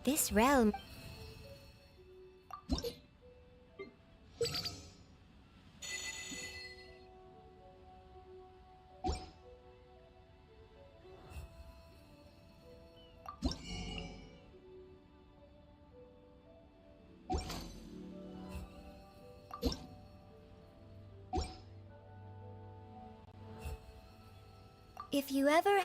This realm... If you ever...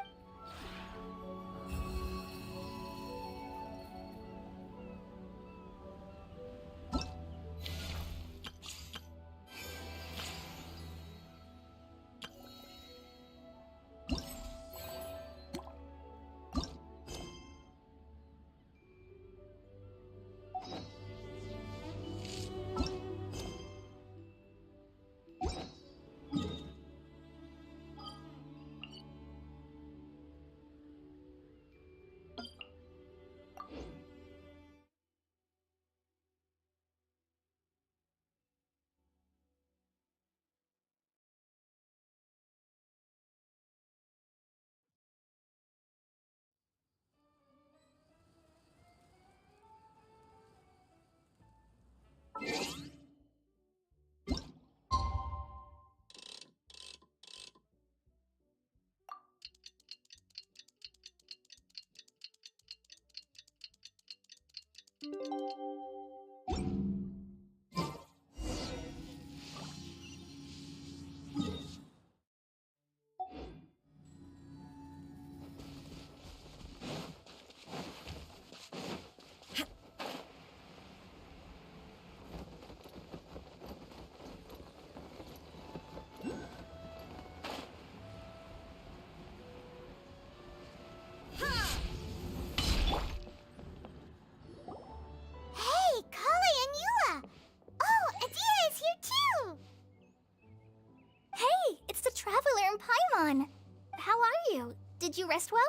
How are you? Did you rest well?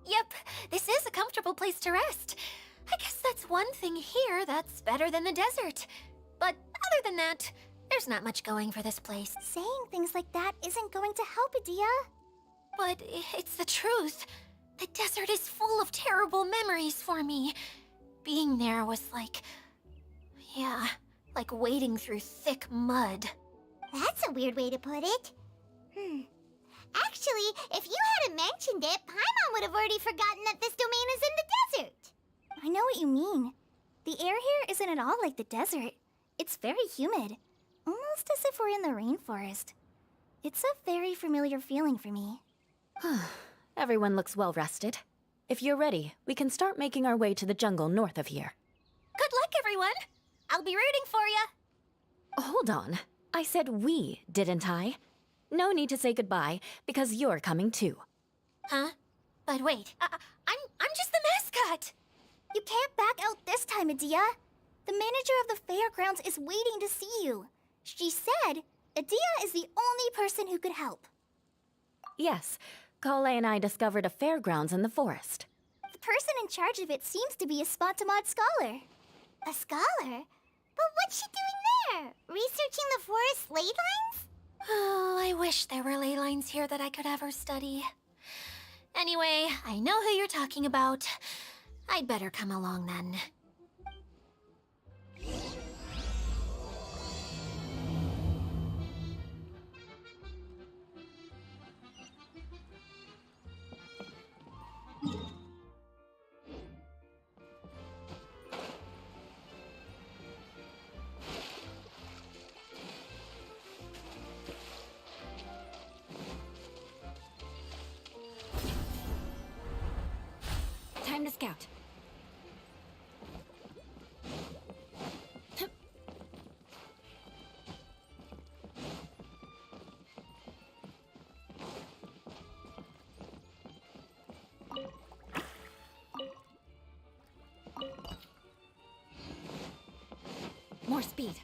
Yep, this is a comfortable place to rest. I guess that's one thing here that's better than the desert. But other than that, there's not much going for this place. Saying things like that isn't going to help, Adia. But it's the truth. The desert is full of terrible memories for me. Being there was like... yeah, like wading through thick mud. That's a weird way to put it. Actually, if you hadn't mentioned it, Paimon would have already forgotten that this domain is in the desert. I know what you mean. The air here isn't at all like the desert. It's very humid. Almost as if we're in the rainforest. It's a very familiar feeling for me. Everyone looks well rested. If you're ready, we can start making our way to the jungle north of here. Good luck, everyone! I'll be rooting for ya! Hold on. I said we, didn't I? No need to say goodbye, because you're coming too. Huh? But wait, I'm just the mascot! You can't back out this time, Adia. The manager of the fairgrounds is waiting to see you. She said Adia is the only person who could help. Yes, Kale and I discovered a fairgrounds in the forest. The person in charge of it seems to be a Spontamod scholar. A scholar? But what's she doing there? Researching the forest ley lines? Oh, I wish there were ley lines here that I could ever study. Anyway, I know who you're talking about. I'd better come along then. Time to scout. More speed.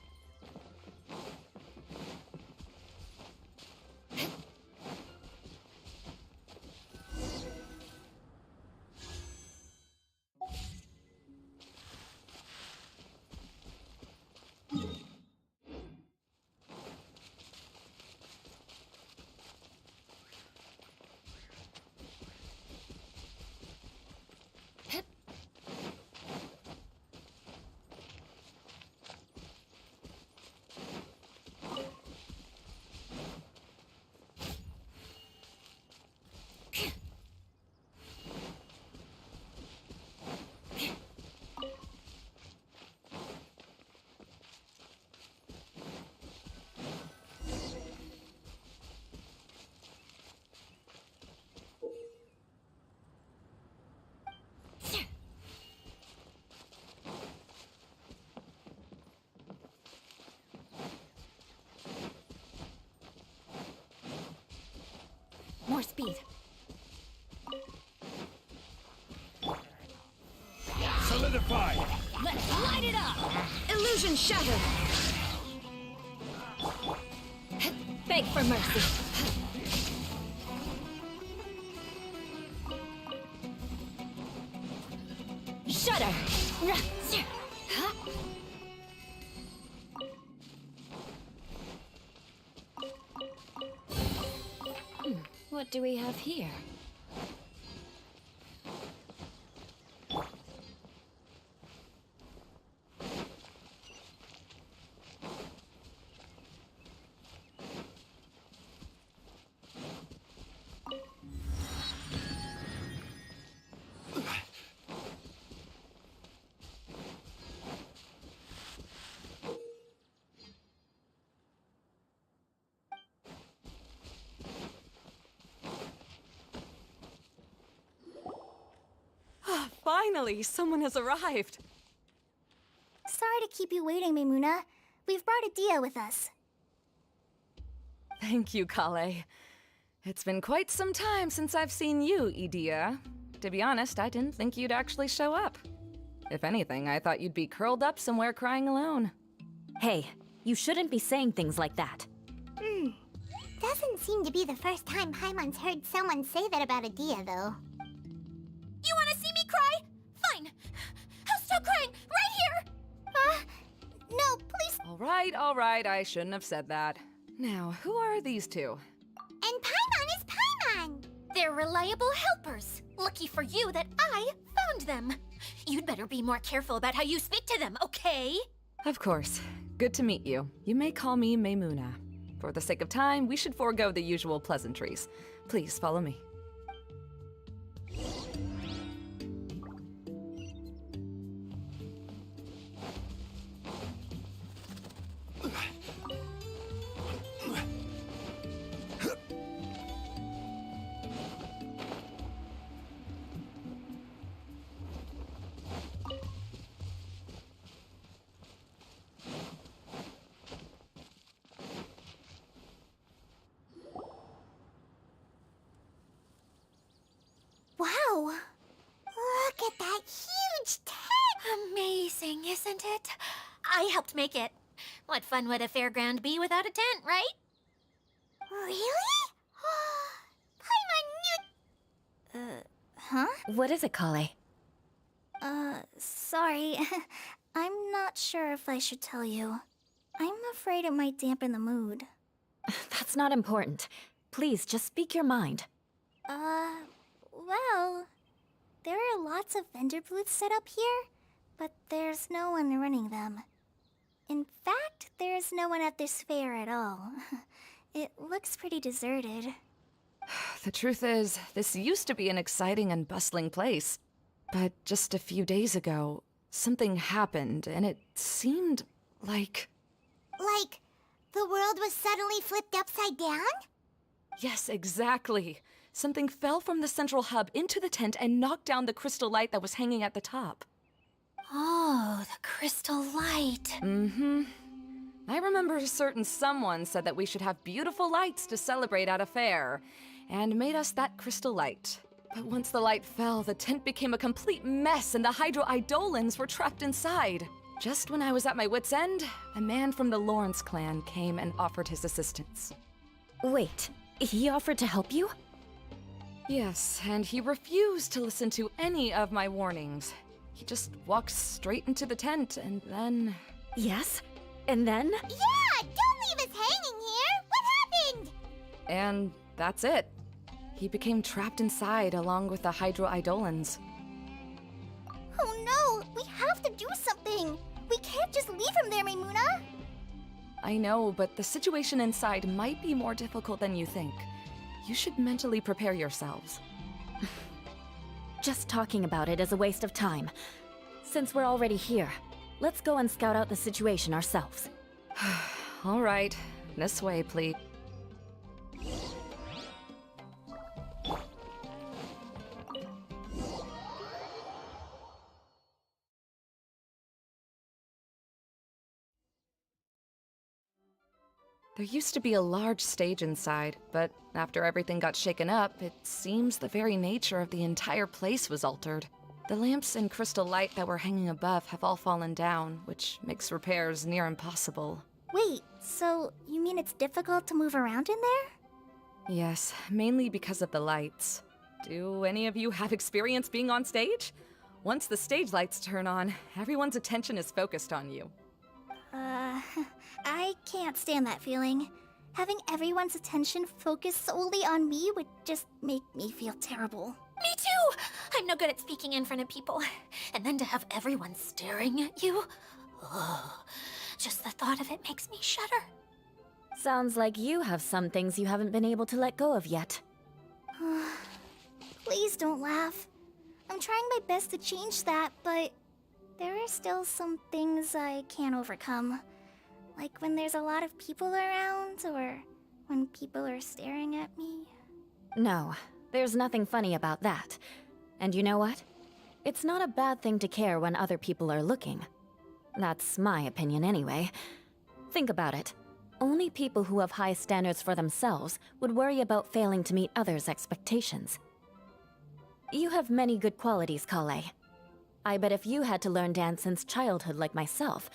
speed. Solidify! Let's light it up! Illusion shattered! Beg for mercy. Shudder! What do we have here? Finally, someone has arrived. Sorry to keep you waiting, Maimuna. We've brought Adia with us. Thank you, Kale. It's been quite some time since I've seen you, Idia. To be honest, I didn't think you'd actually show up. If anything, I thought you'd be curled up somewhere crying alone. Hey, you shouldn't be saying things like that. Doesn't seem to be the first time Paimon's heard someone say that about Adia, though. You wanna see me cry? Fine. I'll stop crying right here! No, please. All right, I shouldn't have said that. Now, who are these two? And Paimon is Paimon! They're reliable helpers. Lucky for you that I found them. You'd better be more careful about how you speak to them, okay? Of course. Good to meet you. You may call me Maimuna. For the sake of time, we should forego the usual pleasantries. Please follow me. Wow. Look at that huge tent! Amazing, isn't it? I helped make it. What fun would a fairground be without a tent, right? Really? Paimon, Huh? What is it, Kale? Sorry. I'm not sure if I should tell you. I'm afraid it might dampen the mood. That's not important. Please, just speak your mind. Well, there are lots of vendor booths set up here, but there's no one running them. In fact, there's no one at this fair at all. It looks pretty deserted. The truth is, this used to be an exciting and bustling place. But just a few days ago, something happened, and it seemed like... like, the world was suddenly flipped upside down? Yes, exactly. Something fell from the central hub into the tent and knocked down the crystal light that was hanging at the top. Oh, the crystal light. Mm-hmm. I remember a certain someone said that we should have beautiful lights to celebrate at a fair, and made us that crystal light. But once the light fell, the tent became a complete mess and the Hydro-Eidolons were trapped inside. Just when I was at my wit's end, a man from the Lawrence clan came and offered his assistance. Wait, he offered to help you? Yes, and he refused to listen to any of my warnings. He just walked straight into the tent, and then... Yes? And then? Yeah, don't leave us hanging here! What happened? And that's it. He became trapped inside along with the Hydro-Eidolons. Oh no! We have to do something! We can't just leave him there, Maimuna! I know, but the situation inside might be more difficult than you think. You should mentally prepare yourselves. Just talking about it is a waste of time. Since we're already here, let's go and scout out the situation ourselves. All right, this way, please. There used to be a large stage inside, but after everything got shaken up, it seems the very nature of the entire place was altered. The lamps and crystal light that were hanging above have all fallen down, which makes repairs near impossible. Wait, so you mean it's difficult to move around in there? Yes, mainly because of the lights. Do any of you have experience being on stage? Once the stage lights turn on, everyone's attention is focused on you. I can't stand that feeling. Having everyone's attention focused solely on me would just make me feel terrible. Me too! I'm no good at speaking in front of people. And then to have everyone staring at you? Ugh. Just the thought of it makes me shudder. Sounds like you have some things you haven't been able to let go of yet. Please don't laugh. I'm trying my best to change that, but there are still some things I can't overcome. Like when there's a lot of people around, or when people are staring at me. No, there's nothing funny about that. And you know what? It's not a bad thing to care when other people are looking. That's my opinion anyway. Think about it. Only people who have high standards for themselves would worry about failing to meet others' expectations. You have many good qualities, Kale. I bet if you had to learn dance since childhood like myself,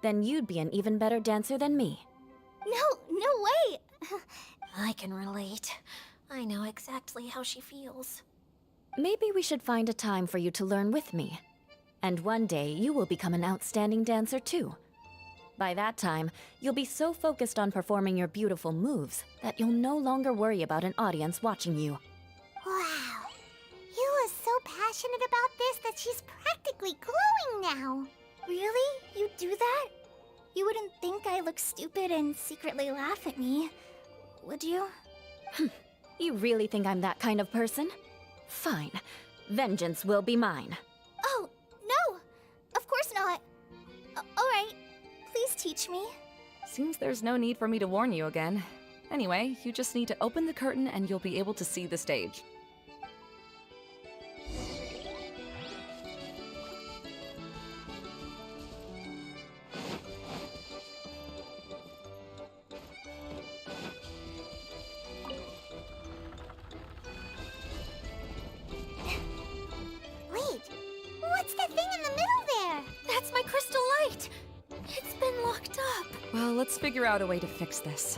then you'd be an even better dancer than me. No way! I can relate. I know exactly how she feels. Maybe we should find a time for you to learn with me. And one day, you will become an outstanding dancer too. By that time, you'll be so focused on performing your beautiful moves that you'll no longer worry about an audience watching you. Wow. Eula's so passionate about this that she's practically glowing now. Really? You do that? You wouldn't think I look stupid and secretly laugh at me, would you? You really think I'm that kind of person? Fine. Vengeance will be mine. Oh, no! Of course not. Alright, please teach me. Seems there's no need for me to warn you again. Anyway, you just need to open the curtain and you'll be able to see the stage. Wait, what's that thing in the middle there? That's my crystal light! It's been locked up. Well, let's figure out a way to fix this.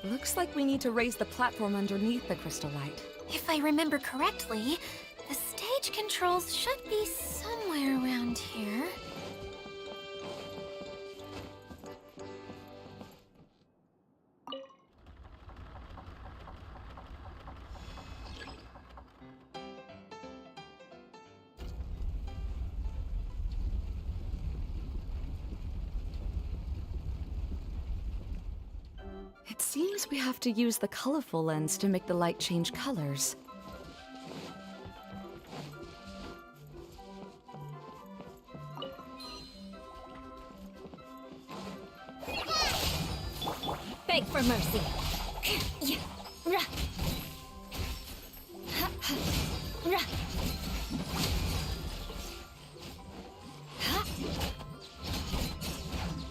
Looks like we need to raise the platform underneath the crystal light. If I remember correctly, the stage controls should be somewhere around here. It seems we have to use the colorful lens to make the light change colors. Beg for mercy.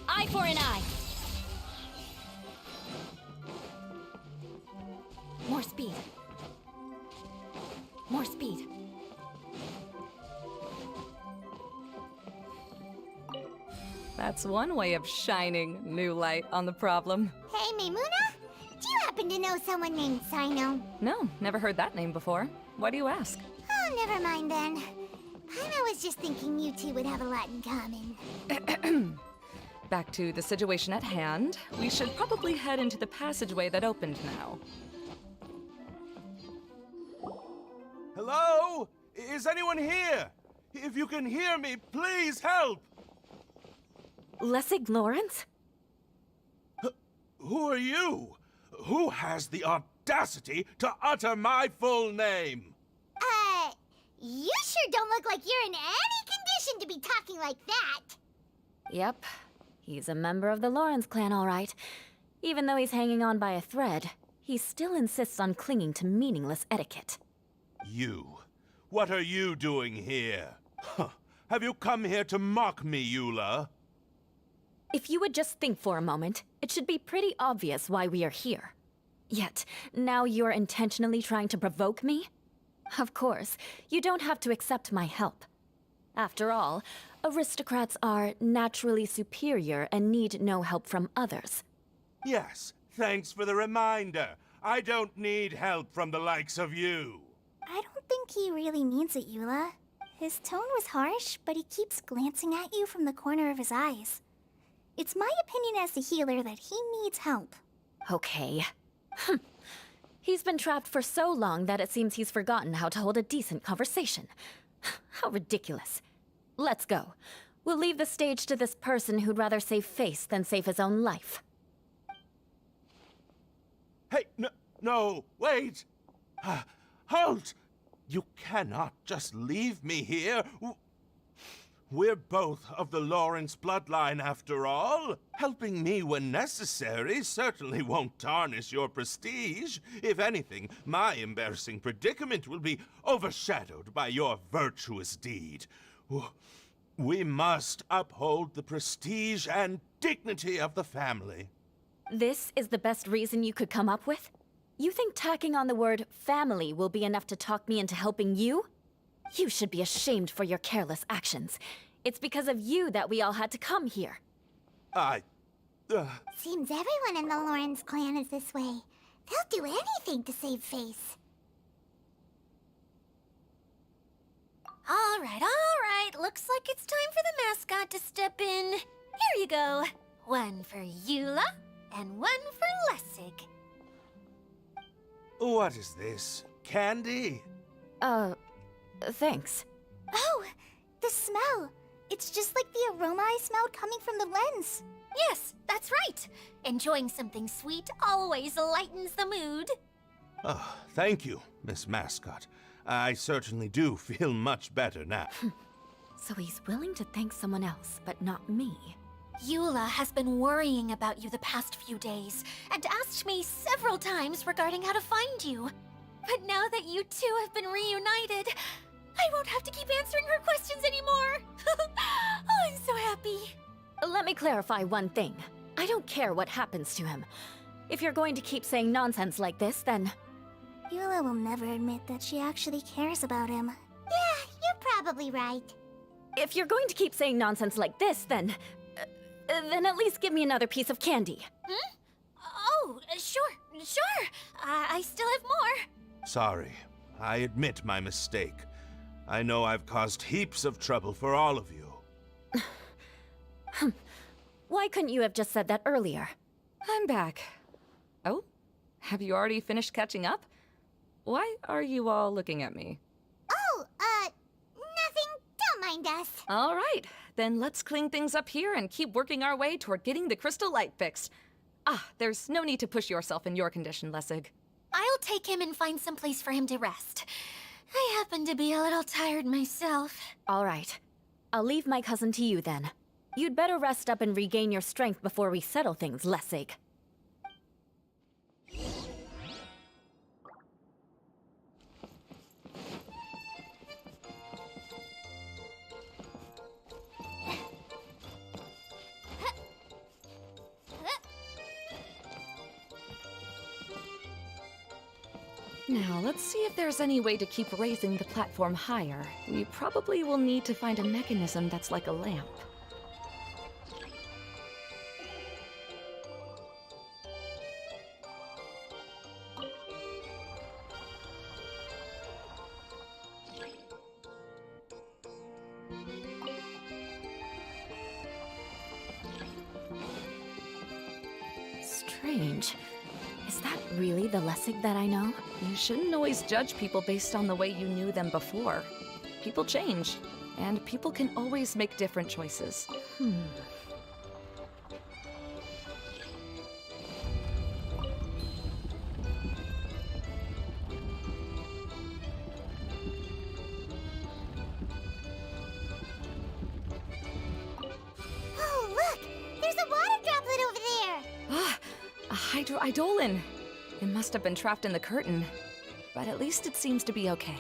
Eye for an eye. More speed. More speed. That's one way of shining new light on the problem. Hey, Maimuna? Do you happen to know someone named Sino? No, never heard that name before. Why do you ask? Oh, never mind then. Paimon was just thinking you two would have a lot in common. Back to the situation at hand. We should probably head into the passageway that opened now. Hello? Is anyone here? If you can hear me, please help! Lessig Lawrence? Who are you? Who has the audacity to utter my full name? You sure don't look like you're in any condition to be talking like that. Yep. He's a member of the Lawrence clan, all right. Even though he's hanging on by a thread, he still insists on clinging to meaningless etiquette. You. What are you doing here? Huh. Have you come here to mock me, Eula? If you would just think for a moment, it should be pretty obvious why we are here. Yet, now you're intentionally trying to provoke me? Of course, you don't have to accept my help. After all, aristocrats are naturally superior and need no help from others. Yes, thanks for the reminder. I don't need help from the likes of you. I don't think he really means it, Eula. His tone was harsh, but he keeps glancing at you from the corner of his eyes. It's my opinion as the healer that he needs help. Okay. He's been trapped for so long that it seems he's forgotten how to hold a decent conversation. How ridiculous. Let's go. We'll leave the stage to this person who'd rather save face than save his own life. Hey, no, wait! Halt! You cannot just leave me here. We're both of the Lawrence bloodline, after all. Helping me when necessary certainly won't tarnish your prestige. If anything, my embarrassing predicament will be overshadowed by your virtuous deed. We must uphold the prestige and dignity of the family. This is the best reason you could come up with? You think tacking on the word family will be enough to talk me into helping you? You should be ashamed for your careless actions. It's because of you that we all had to come here. Seems everyone in the Lawrence clan is this way. They'll do anything to save face. All right. Looks like it's time for the mascot to step in. Here you go. One for Eula, and one for Lessig. What is this? Candy? Thanks. Oh, the smell! It's just like the aroma I smelled coming from the lens. Yes, that's right. Enjoying something sweet always lightens the mood. Oh, thank you, Miss Mascot. I certainly do feel much better now. So he's willing to thank someone else, but not me. Eula has been worrying about you the past few days and asked me several times regarding how to find you. But now that you two have been reunited, I won't have to keep answering her questions anymore. Oh, I'm so happy. Let me clarify one thing. I don't care what happens to him. If you're going to keep saying nonsense like this, then... Eula will never admit that she actually cares about him. Yeah, you're probably right. If you're going to keep saying nonsense like this, then at least give me another piece of candy. Oh, sure. I still have more. Sorry. I admit my mistake. I know I've caused heaps of trouble for all of you. Why couldn't you have just said that earlier? I'm back. Oh? Have you already finished catching up? Why are you all looking at me? Oh, nothing. Don't mind us. All right, then let's clean things up here and keep working our way toward getting the crystal light fixed. There's no need to push yourself in your condition, Lessig. I'll take him and find some place for him to rest. I happen to be a little tired myself. All right. I'll leave my cousin to you then. You'd better rest up and regain your strength before we settle things, Lessig. Now, let's see if there's any way to keep raising the platform higher. We probably will need to find a mechanism that's like a lamp. Strange. Is that really the Lessig that I know? You shouldn't always judge people based on the way you knew them before. People change, and people can always make different choices. Oh, look! There's a water droplet over there! A hydroidolin! It must have been trapped in the curtain. But at least it seems to be okay.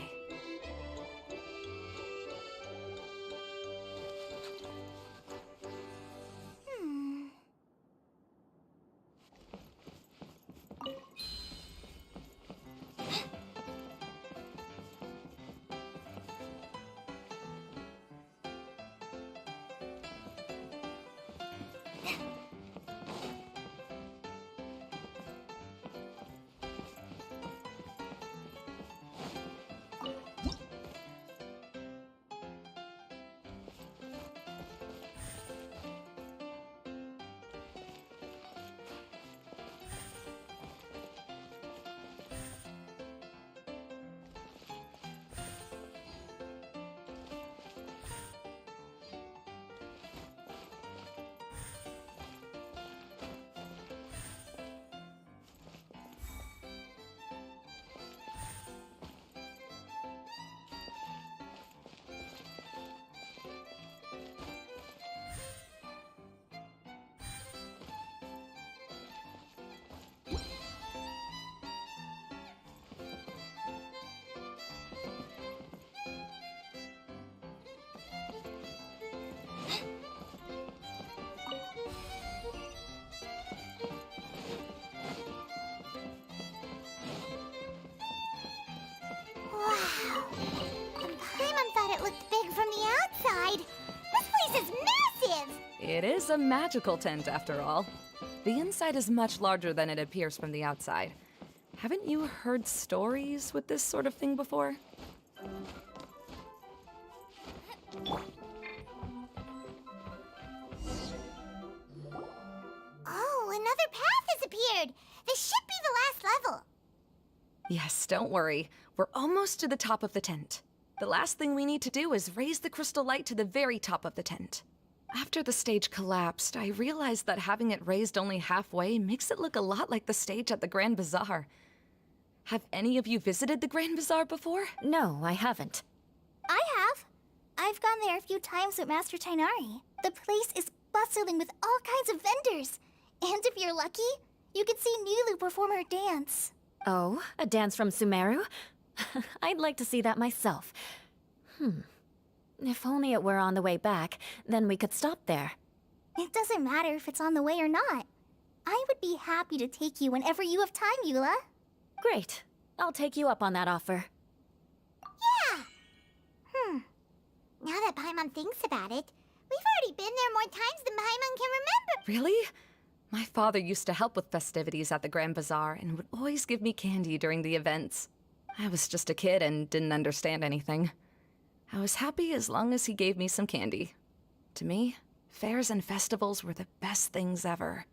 It is a magical tent, after all. The inside is much larger than it appears from the outside. Haven't you heard stories with this sort of thing before? Oh, another path has appeared! This should be the last level! Yes, don't worry. We're almost to the top of the tent. The last thing we need to do is raise the crystal light to the very top of the tent. After the stage collapsed, I realized that having it raised only halfway makes it look a lot like the stage at the Grand Bazaar. Have any of you visited the Grand Bazaar before? No, I haven't. I have. I've gone there a few times with Master Tainari. The place is bustling with all kinds of vendors. And if you're lucky, you can see Nilu perform her dance. Oh, a dance from Sumeru? I'd like to see that myself. If only it were on the way back, then we could stop there. It doesn't matter if it's on the way or not. I would be happy to take you whenever you have time, Eula. Great. I'll take you up on that offer. Yeah! Now that Paimon thinks about it, we've already been there more times than Paimon can remember. Really? My father used to help with festivities at the Grand Bazaar and would always give me candy during the events. I was just a kid and didn't understand anything. I was happy as long as he gave me some candy. To me, fairs and festivals were the best things ever.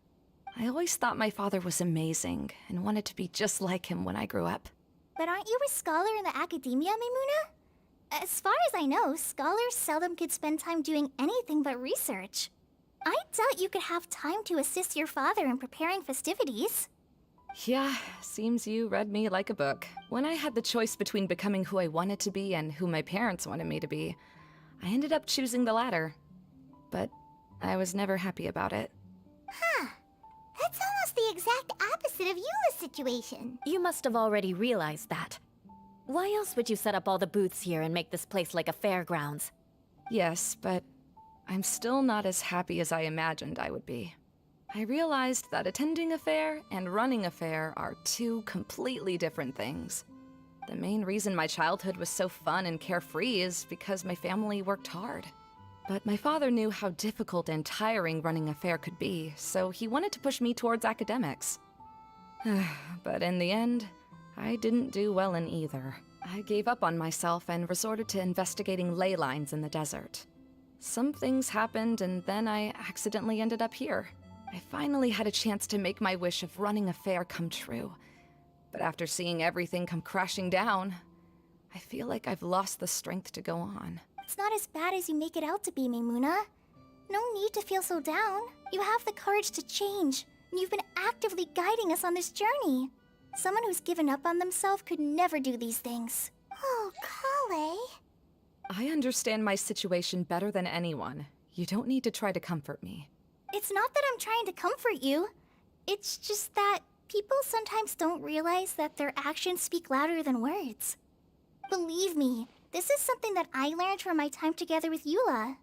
I always thought my father was amazing and wanted to be just like him when I grew up. But aren't you a scholar in the academia, Maimuna? As far as I know, scholars seldom could spend time doing anything but research. I doubt you could have time to assist your father in preparing festivities. Yeah, seems you read me like a book. When I had the choice between becoming who I wanted to be and who my parents wanted me to be, I ended up choosing the latter. But I was never happy about it. Huh. That's almost the exact opposite of Eula's situation. You must have already realized that. Why else would you set up all the booths here and make this place like a fairgrounds? Yes, but I'm still not as happy as I imagined I would be. I realized that attending a fair and running a fair are two completely different things. The main reason my childhood was so fun and carefree is because my family worked hard. But my father knew how difficult and tiring running a fair could be, so he wanted to push me towards academics. But in the end, I didn't do well in either. I gave up on myself and resorted to investigating ley lines in the desert. Some things happened, and then I accidentally ended up here. I finally had a chance to make my wish of running a fair come true. But after seeing everything come crashing down, I feel like I've lost the strength to go on. It's not as bad as you make it out to be, Maimuna. No need to feel so down. You have the courage to change, and you've been actively guiding us on this journey. Someone who's given up on themselves could never do these things. Oh, Kale. I understand my situation better than anyone. You don't need to try to comfort me. It's not that I'm trying to comfort you. It's just that people sometimes don't realize that their actions speak louder than words. Believe me, this is something that I learned from my time together with Eula.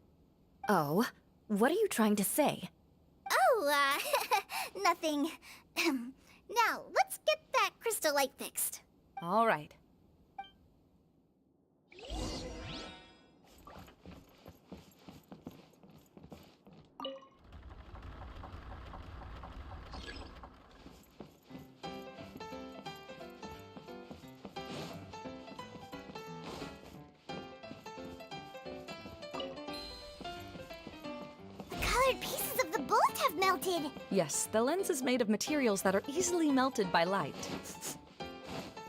Oh, what are you trying to say? Oh, nothing. Now, let's get that crystal light fixed. All right. Colored pieces of the bolt have melted. Yes, the lens is made of materials that are easily melted by light.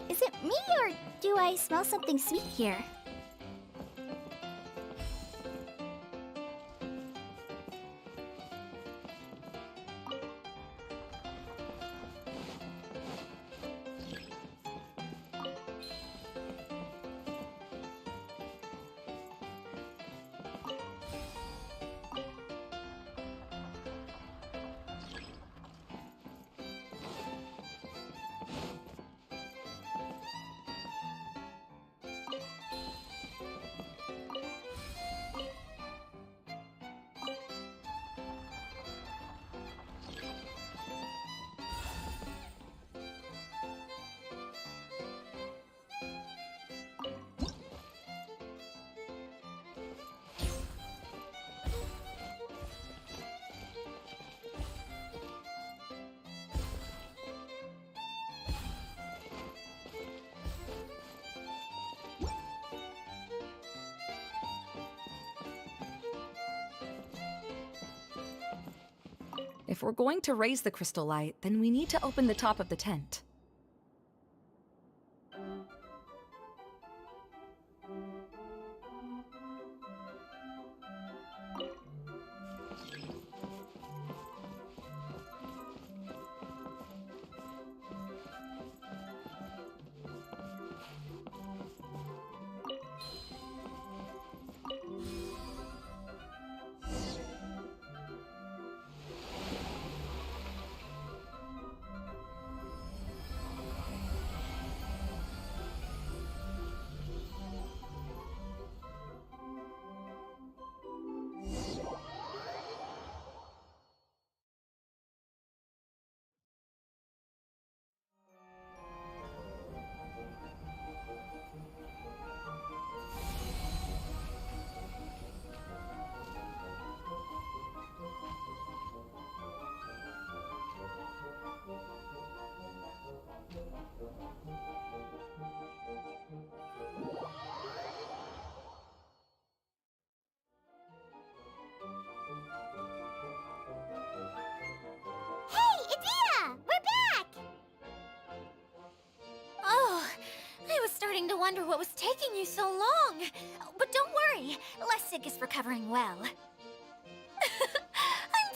Is it me, or do I smell something sweet here? If we're going to raise the crystal light, then we need to open the top of the tent. Hey, Adina! We're back! Oh, I was starting to wonder what was taking you so long. But don't worry, Lessig is recovering well. I'm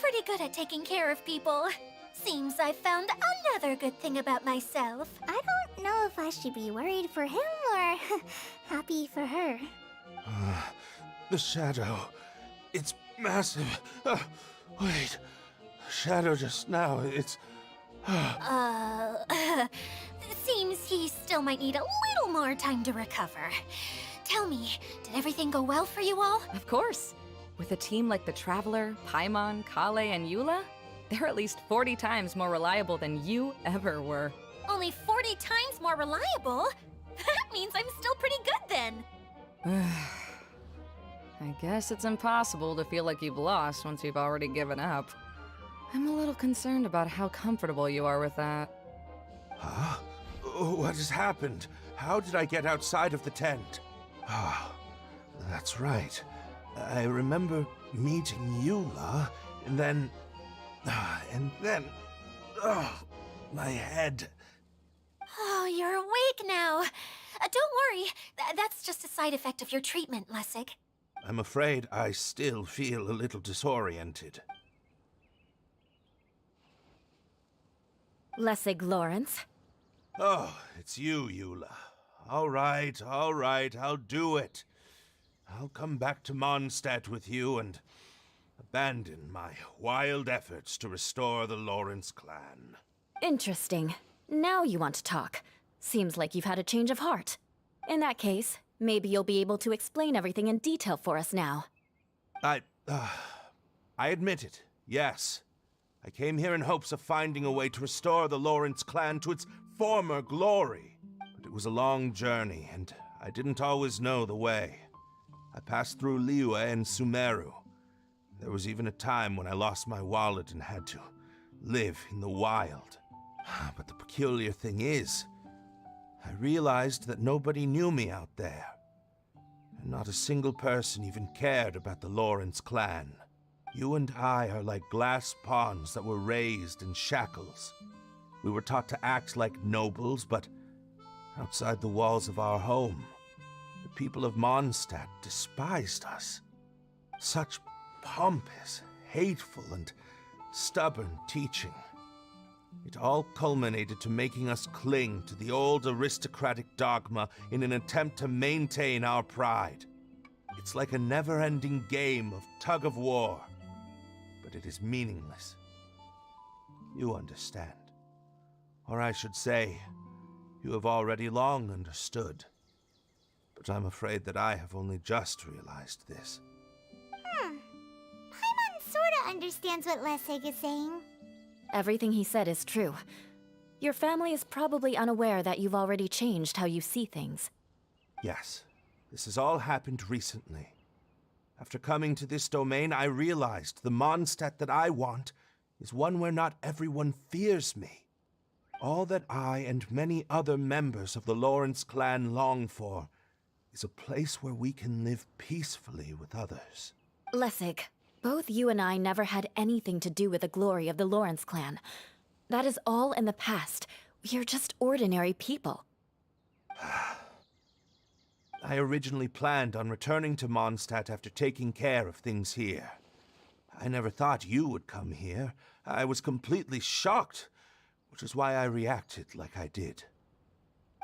pretty good at taking care of people. Seems I found another good thing about myself. I don't know if I should be worried for him or happy for her. The shadow. It's massive. Wait. Shadow just now. It's. Seems he still might need a little more time to recover. Tell me, did everything go well for you all? Of course. With a team like the Traveler, Paimon, Kale, and Eula, they're at least 40 times more reliable than you ever were. Only 40 times more reliable? That means I'm still pretty good then. I guess it's impossible to feel like you've lost once you've already given up. I'm a little concerned about how comfortable you are with that. Huh? What has happened? How did I get outside of the tent? Ah, that's right. I remember meeting Eula, and then... my head. Oh, you're awake now. Don't worry, that's just a side effect of your treatment, Lessig. I'm afraid I still feel a little disoriented. Lessig Lawrence. Oh, it's you, Eula. All right, I'll do it. I'll come back to Mondstadt with you and abandon my wild efforts to restore the Lawrence clan. Interesting. Now you want to talk. Seems like you've had a change of heart. In that case, maybe you'll be able to explain everything in detail for us now. I admit it, yes. I came here in hopes of finding a way to restore the Lawrence clan to its former glory. But it was a long journey, and I didn't always know the way. I passed through Liyue and Sumeru. There was even a time when I lost my wallet and had to live in the wild. But the peculiar thing is, I realized that nobody knew me out there. And not a single person even cared about the Lawrence clan. You and I are like glass pawns that were raised in shackles. We were taught to act like nobles, but outside the walls of our home, the people of Mondstadt despised us. Such pompous, hateful, and stubborn teaching. It all culminated to making us cling to the old aristocratic dogma in an attempt to maintain our pride. It's like a never-ending game of tug-of-war, but it is meaningless. You understand. Or I should say, you have already long understood. But I'm afraid that I have only just realized this. Paimon sorta understands what Lessig is saying. Everything he said is true. Your family is probably unaware that you've already changed how you see things. Yes, this has all happened recently. After coming to this domain, I realized the Mondstadt that I want is one where not everyone fears me. All that I and many other members of the Lawrence clan long for is a place where we can live peacefully with others. Lessig, Both you and I never had anything to do with the glory of the Lawrence clan. That is all in the past. We are just ordinary people. I originally planned on returning to Mondstadt after taking care of things here. I never thought you would come here. I was completely shocked, which is why I reacted like I did.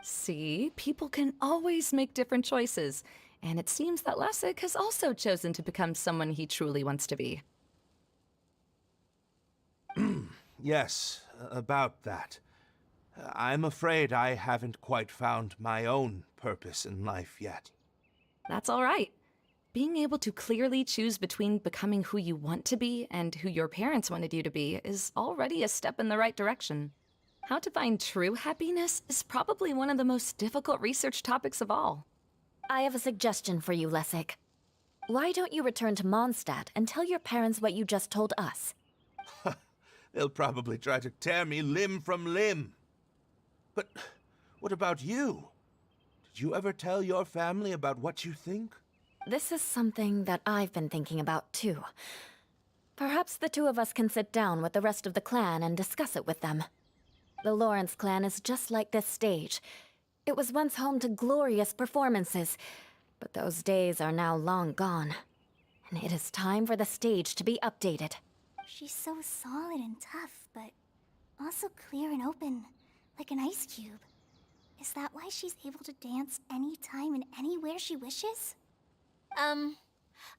See, people can always make different choices, and it seems that Lessig has also chosen to become someone he truly wants to be. Yes, about that. I'm afraid I haven't quite found my own purpose in life yet. That's all right. Being able to clearly choose between becoming who you want to be and who your parents wanted you to be is already a step in the right direction. How to find true happiness is probably one of the most difficult research topics of all. I have a suggestion for you, Lessig. Why don't you return to Mondstadt and tell your parents what you just told us? They'll probably try to tear me limb from limb. But what about you? Did you ever tell your family about what you think? This is something that I've been thinking about, too. Perhaps the two of us can sit down with the rest of the clan and discuss it with them. The Lawrence clan is just like this stage. It was once home to glorious performances, but those days are now long gone. And it is time for the stage to be updated. She's so solid and tough, but also clear and open, like an ice cube. Is that why she's able to dance anytime and anywhere she wishes? Are you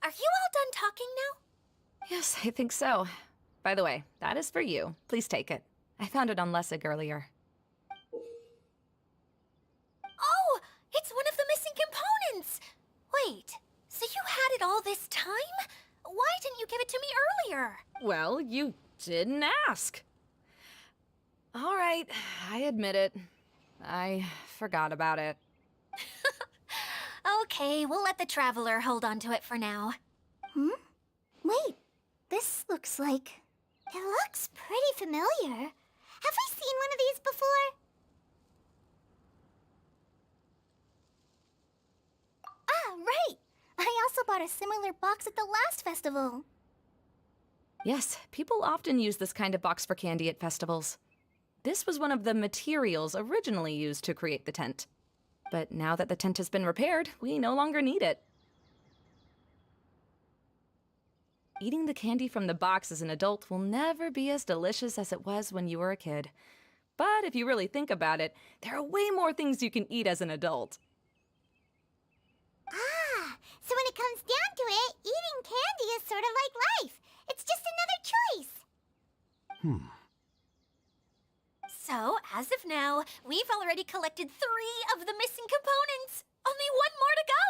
all done talking now? Yes, I think so. By the way, that is for you. Please take it. I found it on Lessig earlier. Oh, it's one of the missing components! Wait, so you had it all this time? Why didn't you give it to me earlier? Well, you didn't ask. All right, I admit it. I forgot about it. Okay, we'll let the Traveler hold on to it for now. Wait, this looks like... It looks pretty familiar. Have we seen one of these before? Ah, right! I also bought a similar box at the last festival. Yes, people often use this kind of box for candy at festivals. This was one of the materials originally used to create the tent. But now that the tent has been repaired, we no longer need it. Eating the candy from the box as an adult will never be as delicious as it was when you were a kid. But if you really think about it, there are way more things you can eat as an adult. Ah, so when it comes down to it, eating candy is sort of like life. It's just another choice. So, as of now, we've already collected 3 of the missing components. Only 1 more to go.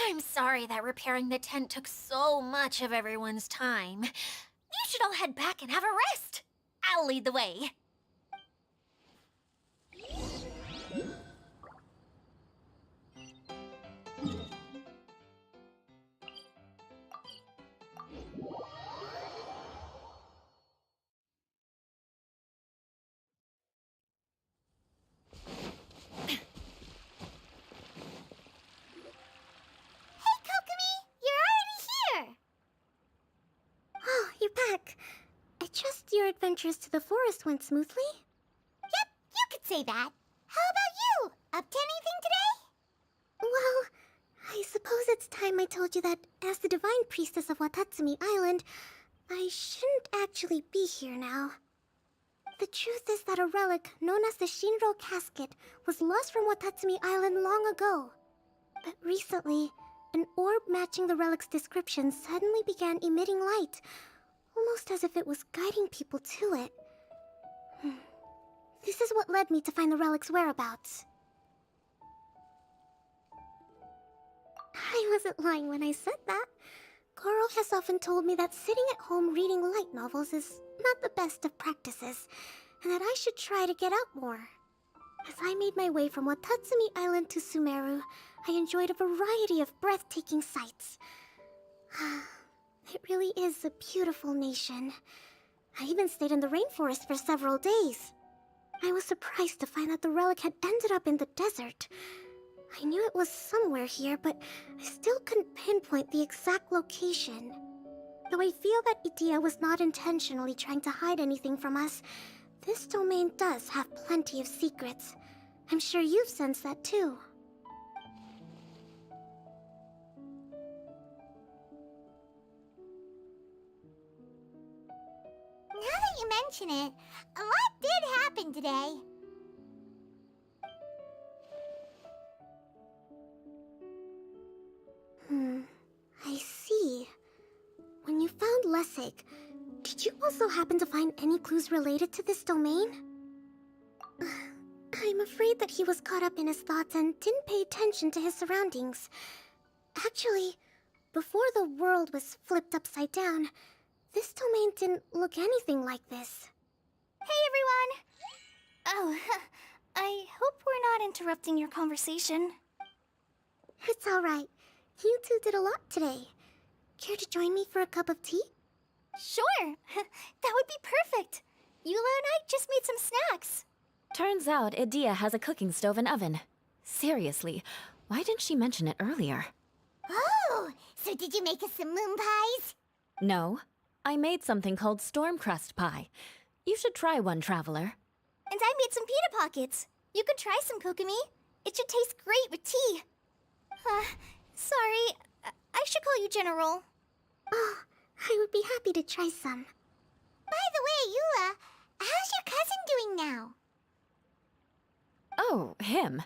I'm sorry that repairing the tent took so much of everyone's time. You should all head back and have a rest. I'll lead the way. Hey, Kokomi! You're already here! Oh, you're back. I trust your adventures to the forest went smoothly? Yep, you could say that. How about you? Up to anything today? Well, I suppose it's time I told you that as the divine priestess of Watatsumi Island, I shouldn't actually be here now. The truth is that a relic known as the Shinro Casket was lost from Watatsumi Island long ago. But recently, an orb matching the relic's description suddenly began emitting light, almost as if it was guiding people to it. This is what led me to find the relic's whereabouts. I wasn't lying when I said that. Goro has often told me that sitting at home reading light novels is not the best of practices, and that I should try to get out more. As I made my way from Watatsumi Island to Sumeru, I enjoyed a variety of breathtaking sights. It really is a beautiful nation. I even stayed in the rainforest for several days. I was surprised to find that the relic had ended up in the desert. I knew it was somewhere here, but I still couldn't pinpoint the exact location. Though I feel that Idea was not intentionally trying to hide anything from us, this domain does have plenty of secrets. I'm sure you've sensed that too. Now that you mention it, a lot did happen today. I see. When you found Lessig, did you also happen to find any clues related to this domain? I'm afraid that he was caught up in his thoughts and didn't pay attention to his surroundings. Actually, before the world was flipped upside down, this domain didn't look anything like this. Hey everyone! Oh, I hope we're not interrupting your conversation. It's alright. You two did a lot today. Care to join me for a cup of tea? Sure! That would be perfect! Eula and I just made some snacks. Turns out Idea has a cooking stove and oven. Seriously, why didn't she mention it earlier? Oh, so did you make us some moon pies? No, I made something called storm crust pie. You should try one, Traveler. And I made some pita pockets. You could try some, Kokomi. It should taste great with tea. Sorry, I should call you General. Oh, I would be happy to try some. By the way, Eula, how's your cousin doing now? Oh, him.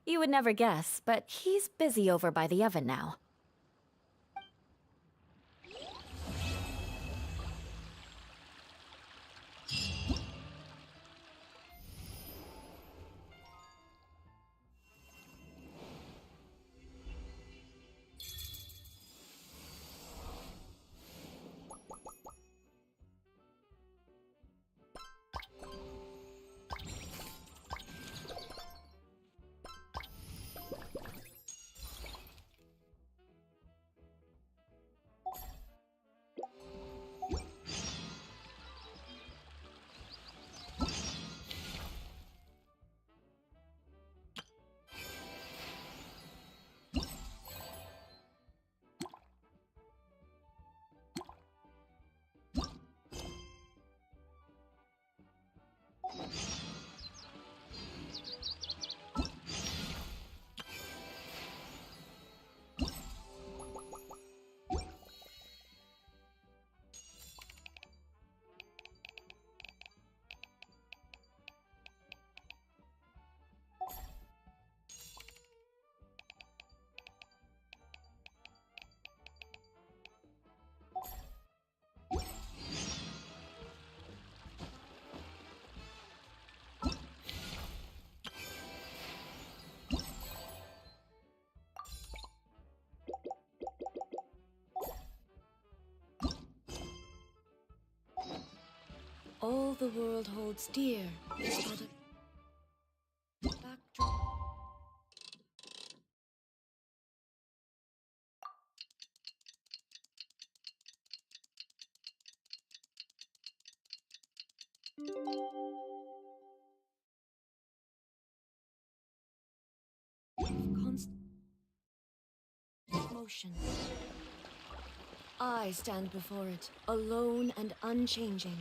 You would never guess, but he's busy over by the oven now. All the world holds dear is but a backdrop. Constant motion. I stand before it, alone and unchanging.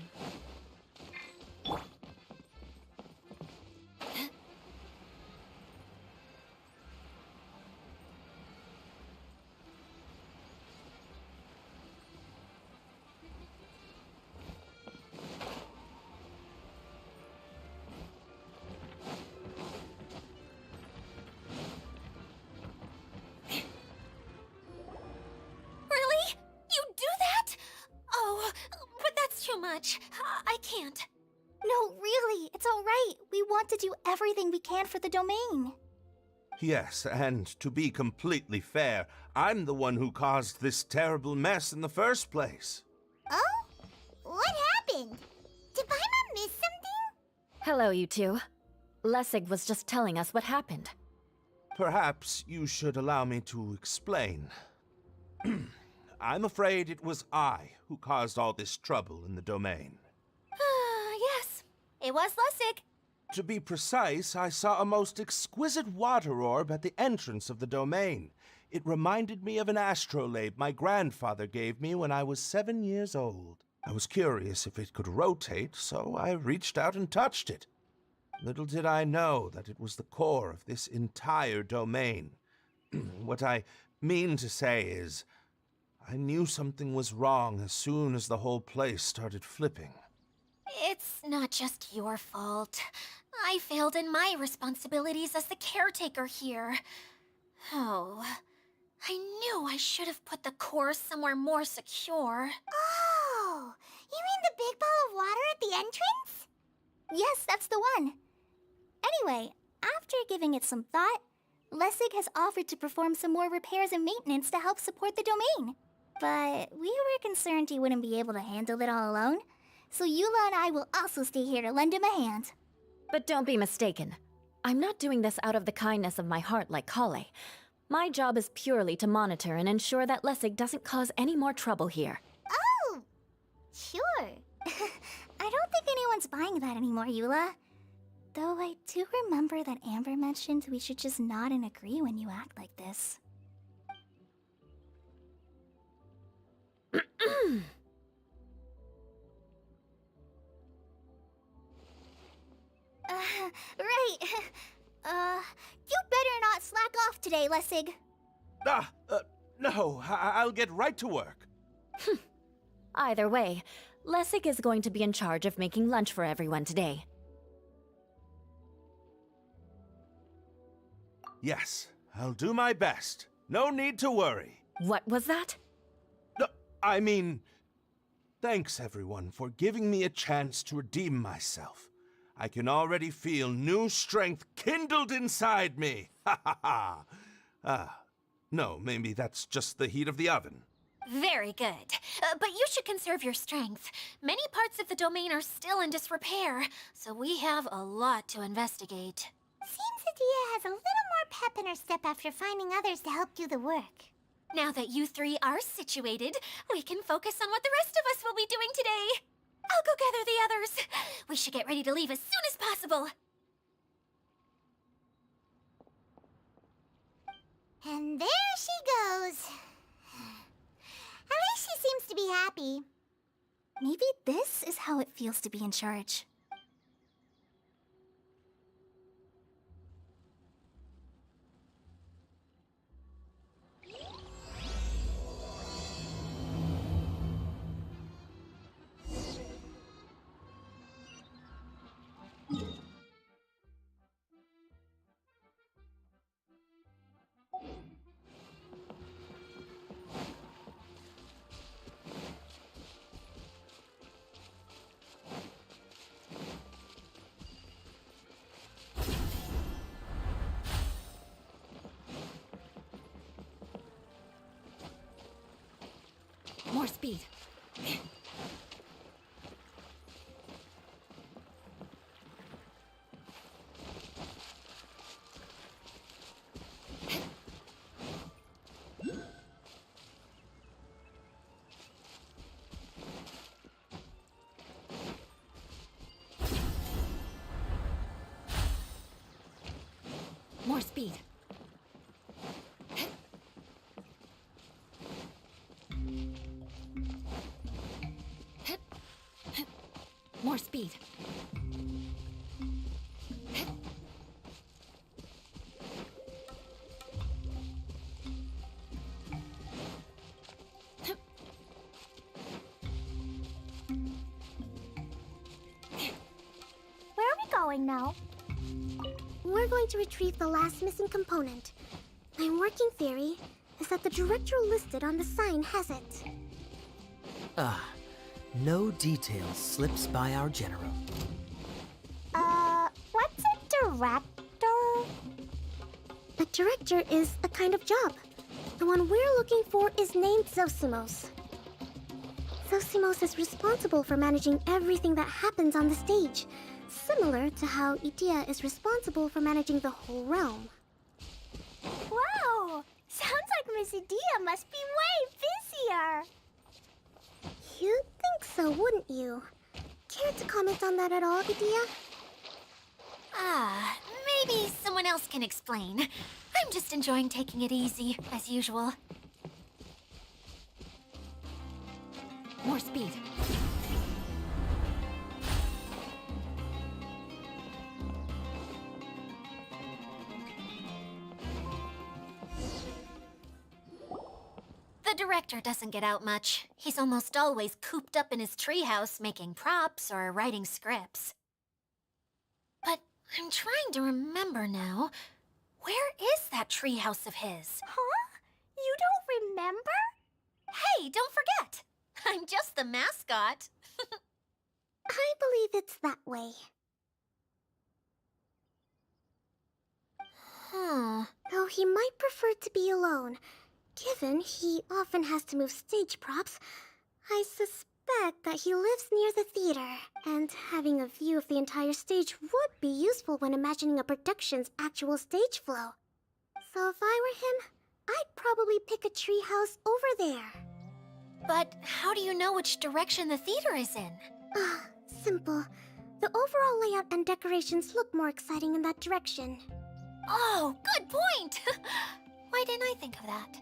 Really? You do that? Oh, but that's too much. I can't. No, really, it's all right. We want to do everything we can for the domain. Yes, and to be completely fair, I'm the one who caused this terrible mess in the first place. Oh? What happened? Did Paimon miss something? Hello, you two. Lessig was just telling us what happened. Perhaps you should allow me to explain. I'm afraid it was I who caused all this trouble in the domain. Yes, it was Lessig. To be precise, I saw a most exquisite water orb at the entrance of the domain. It reminded me of an astrolabe my grandfather gave me when I was 7 years old. I was curious if it could rotate, so I reached out and touched it. Little did I know that it was the core of this entire domain. What I mean to say is, I knew something was wrong as soon as the whole place started flipping. It's not just your fault. I failed in my responsibilities as the caretaker here. Oh, I knew I should have put the core somewhere more secure. Oh, you mean the big ball of water at the entrance? Yes, that's the one. Anyway, after giving it some thought, Lessig has offered to perform some more repairs and maintenance to help support the domain. But we were concerned he wouldn't be able to handle it all alone, so Eula and I will also stay here to lend him a hand. But don't be mistaken. I'm not doing this out of the kindness of my heart like Kale. My job is purely to monitor and ensure that Lessig doesn't cause any more trouble here. Oh, sure. I don't think anyone's buying that anymore, Eula. Though I do remember that Amber mentioned we should just nod and agree when you act like this. Right. You better not slack off today, Lessig. No, I'll get right to work. Either way, Lessig is going to be in charge of making lunch for everyone today. Yes, I'll do my best. No need to worry. What was that? No, I mean, thanks everyone for giving me a chance to redeem myself. I can already feel new strength kindled inside me. Ha ha ha. No, maybe that's just the heat of the oven. Very good. But you should conserve your strength. Many parts of the domain are still in disrepair, so we have a lot to investigate. Seems Adia has a little more pep in her step after finding others to help do the work. Now that you three are situated, we can focus on what the rest of us will be doing today. I'll go gather the others. We should get ready to leave as soon as possible. And there she goes. At least she seems to be happy. Maybe this is how it feels to be in charge. More speed. More speed. More speed. Where are we going now? We're going to retrieve the last missing component. My working theory is that the director listed on the sign has it. No detail slips by our general. What's a director? A director is a kind of job. The one we're looking for is named Zosimos. Zosimos is responsible for managing everything that happens on the stage, similar to how Idia is responsible for managing the whole realm. Wow! Sounds like Miss Adia must be way busier. You'd think so, wouldn't you? Care to comment on that at all, Idia? Maybe someone else can explain. I I'm just enjoying taking it easy, as usual. More speed. The director doesn't get out much. He's almost always cooped up in his treehouse making props or writing scripts. But I'm trying to remember now. Where is that treehouse of his? Huh? You don't remember? Hey, don't forget! I'm just the mascot. I believe it's that way. Huh. Though he might prefer to be alone. Given he often has to move stage props, I suspect that he lives near the theater, and having a view of the entire stage would be useful when imagining a production's actual stage flow. So if I were him, I'd probably pick a treehouse over there. But how do you know which direction the theater is in? Simple. The overall layout and decorations look more exciting in that direction. Oh, good point! Why didn't I think of that?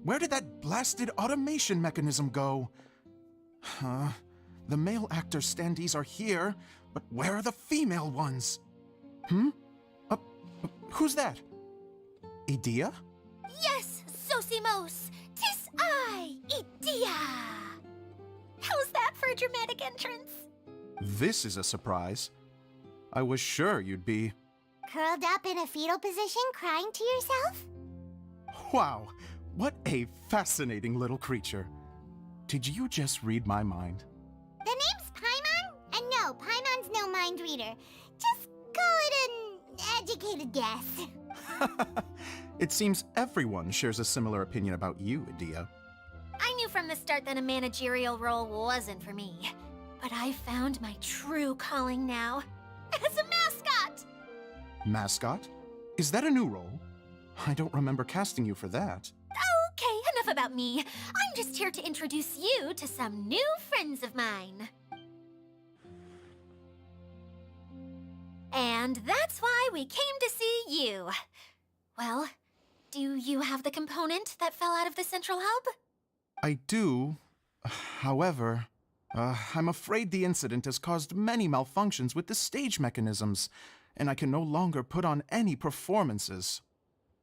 Where did that blasted automation mechanism go? The male actor standees are here, but where are the female ones? Who's that? Idea? Yes, Sosimos! 'Tis I, Idea! How's that for a dramatic entrance? This is a surprise. I was sure you'd be... Curled up in a fetal position, crying to yourself? Wow, what a fascinating little creature. Did you just read my mind? The name's Paimon? And no, Paimon's no mind reader. Just call it an educated guess. It seems everyone shares a similar opinion about you, Idea. I knew from the start that a managerial role wasn't for me. But I found my true calling now. As a mascot! Mascot? Is that a new role? I don't remember casting you for that. Okay, enough about me. I'm just here to introduce you to some new friends of mine. And that's why we came to see you. Well, do you have the component that fell out of the central hub? I do. However, I'm afraid the incident has caused many malfunctions with the stage mechanisms, and I can no longer put on any performances.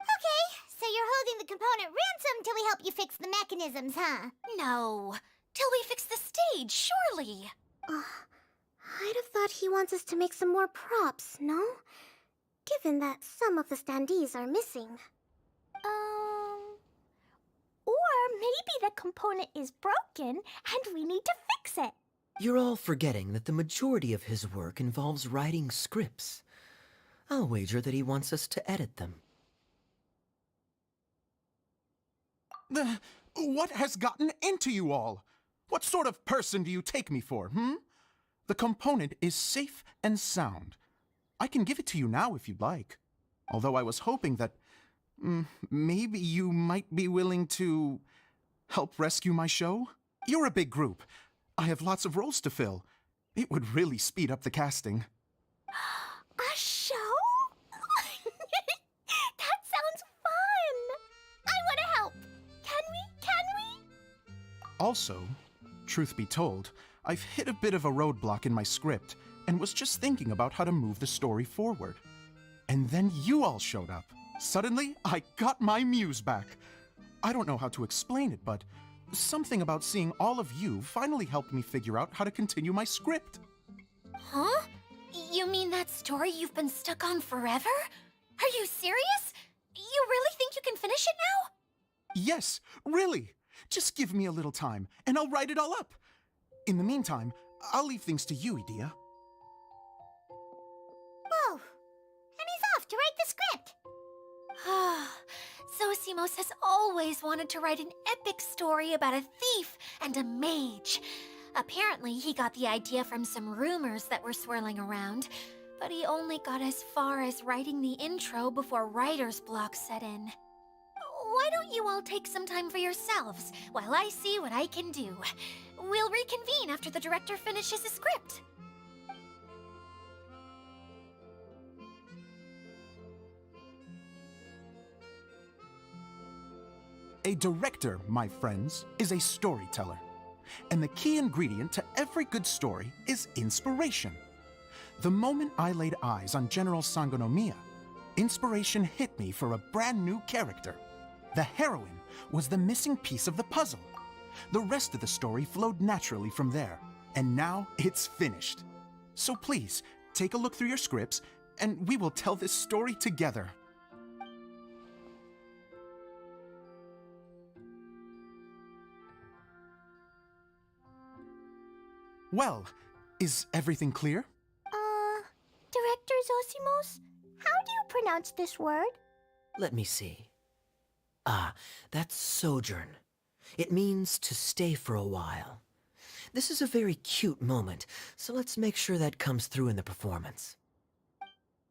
Okay, so you're holding the component ransom till we help you fix the mechanisms, huh? No, till we fix the stage, surely. I'd have thought he wants us to make some more props, no? Given that some of the standees are missing. Or maybe the component is broken and we need to fix it. You're all forgetting that the majority of his work involves writing scripts. I'll wager that he wants us to edit them. What has gotten into you all? What sort of person do you take me for, The component is safe and sound. I can give it to you now if you'd like. Although I was hoping that maybe you might be willing to help rescue my show? You're a big group. I have lots of roles to fill. It would really speed up the casting. A show? That sounds fun! I want to help! Can we? Also, truth be told, I've hit a bit of a roadblock in my script and was just thinking about how to move the story forward. And then you all showed up. Suddenly, I got my muse back. I don't know how to explain it, but something about seeing all of you finally helped me figure out how to continue my script. Huh? You mean that story you've been stuck on forever? Are you serious? You really think you can finish it now? Yes, really. Just give me a little time, and I'll write it all up. In the meantime, I'll leave things to you, Edea. Whoa! And he's off to write the script! Zosimos has always wanted to write an epic story about a thief and a mage. Apparently, he got the idea from some rumors that were swirling around, but he only got as far as writing the intro before writer's block set in. Why don't you all take some time for yourselves while I see what I can do? We'll reconvene after the director finishes the script. A director, my friends, is a storyteller. And the key ingredient to every good story is inspiration. The moment I laid eyes on General Sangonomiya, inspiration hit me for a brand new character. The heroine was the missing piece of the puzzle. The rest of the story flowed naturally from there, and now it's finished. So please, take a look through your scripts, and we will tell this story together. Well, is everything clear? Director Zosimos, how do you pronounce this word? Let me see. Ah, that's sojourn. It means to stay for a while. This is a very cute moment, so let's make sure that comes through in the performance.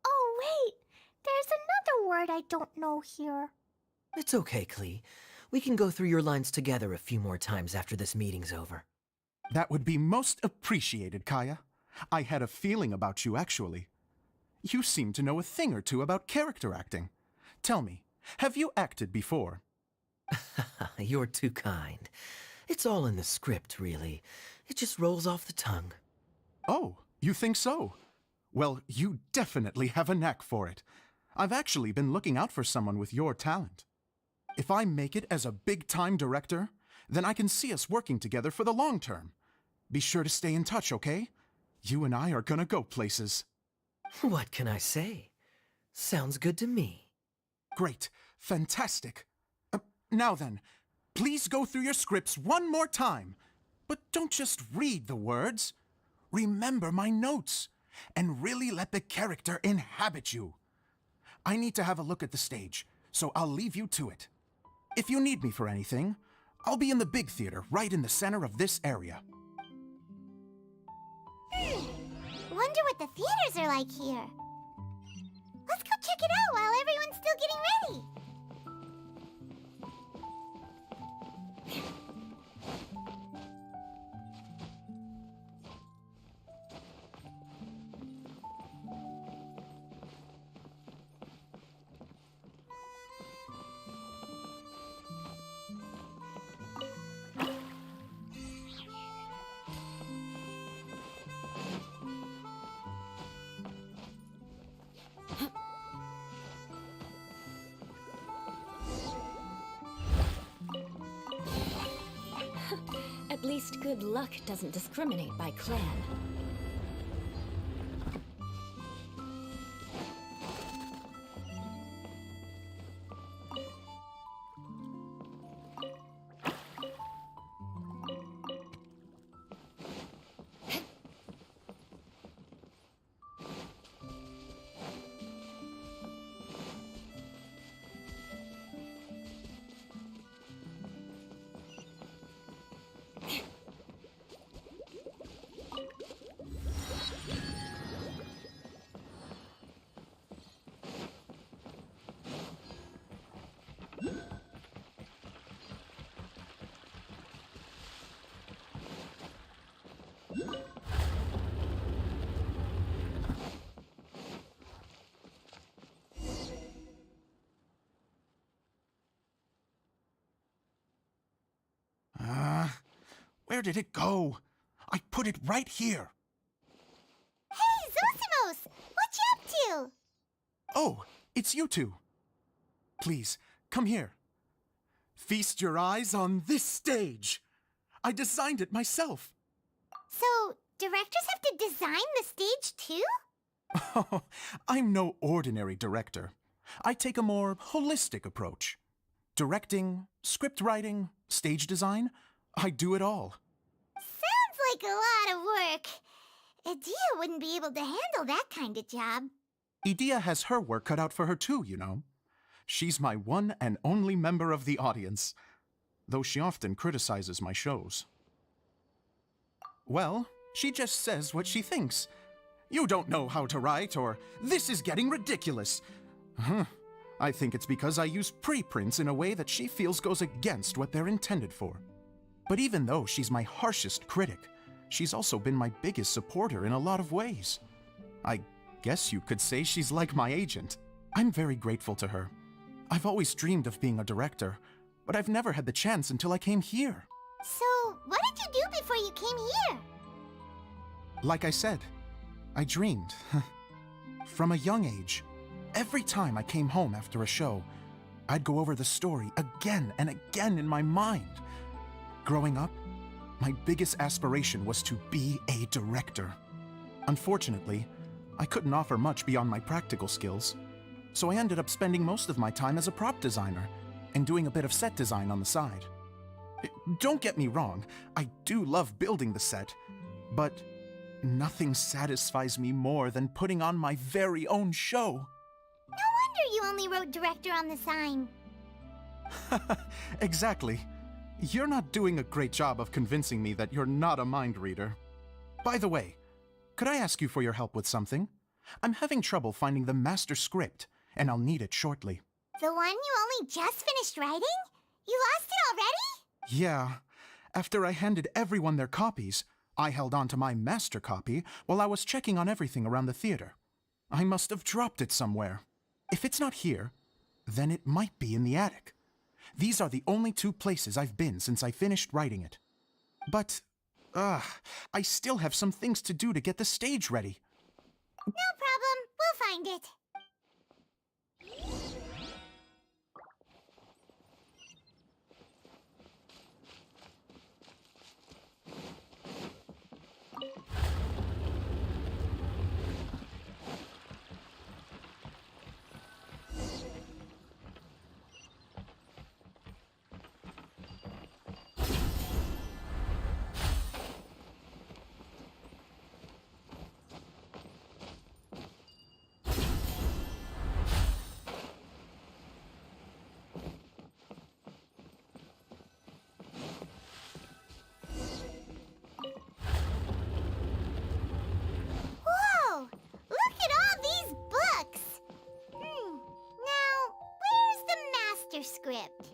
Oh, wait! There's another word I don't know here. It's okay, Klee. We can go through your lines together a few more times after this meeting's over. That would be most appreciated, Kaya. I had a feeling about you, actually. You seem to know a thing or two about character acting. Tell me, have you acted before? You're too kind. It's all in the script, really. It just rolls off the tongue. Oh, you think so? Well, you definitely have a knack for it. I've actually been looking out for someone with your talent. If I make it as a big-time director, then I can see us working together for the long term. Be sure to stay in touch, okay? You and I are gonna go places. What can I say? Sounds good to me. Great. Fantastic. Now then, please go through your scripts one more time. But don't just read the words. Remember my notes, and really let the character inhabit you. I need to have a look at the stage, so I'll leave you to it. If you need me for anything, I'll be in the big theater right in the center of this area. Wonder what the theaters are like here. Let's go check it out while everyone's still getting ready. At least good luck doesn't discriminate by clan. Where did it go? I put it right here. Hey, Zosimos! What you up to? Oh, it's you two. Please, come here. Feast your eyes on this stage. I designed it myself. So, directors have to design the stage too? Oh, I'm no ordinary director. I take a more holistic approach. Directing, script writing, stage design, I do it all. Sounds like a lot of work. Adia wouldn't be able to handle that kind of job. Edea has her work cut out for her too, you know. She's my one and only member of the audience, though she often criticizes my shows. Well, she just says what she thinks. You don't know how to write, or this is getting ridiculous. I think it's because I use preprints in a way that she feels goes against what they're intended for. But even though she's my harshest critic, she's also been my biggest supporter in a lot of ways. I guess you could say she's like my agent. I'm very grateful to her. I've always dreamed of being a director, but I've never had the chance until I came here. So, what did you do before you came here? Like I said, I dreamed. From a young age, every time I came home after a show, I'd go over the story again and again in my mind. Growing up, my biggest aspiration was to be a director. Unfortunately, I couldn't offer much beyond my practical skills, so I ended up spending most of my time as a prop designer and doing a bit of set design on the side. Don't get me wrong, I do love building the set, but nothing satisfies me more than putting on my very own show. No wonder you only wrote director on the sign. Exactly. You're not doing a great job of convincing me that you're not a mind reader. By the way, could I ask you for your help with something? I'm having trouble finding the master script, and I'll need it shortly. The one you only just finished writing? You lost it already? Yeah. After I handed everyone their copies, I held on to my master copy while I was checking on everything around the theater. I must have dropped it somewhere. If it's not here, then it might be in the attic. These are the only two places I've been since I finished writing it. But, I still have some things to do to get the stage ready. No problem. We'll find it. Whoa! Look at all these books! Now, where's the master script?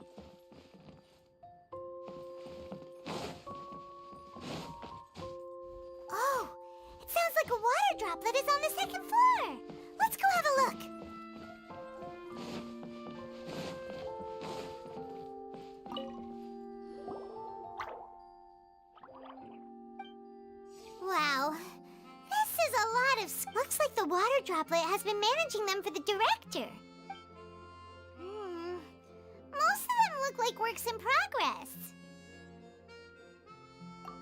Oh, it sounds like a water droplet is on the second floor. Let's go have a look. Wow, this is a lot of... Looks like the water droplet has been managing them for the director. Most of them look like works in progress.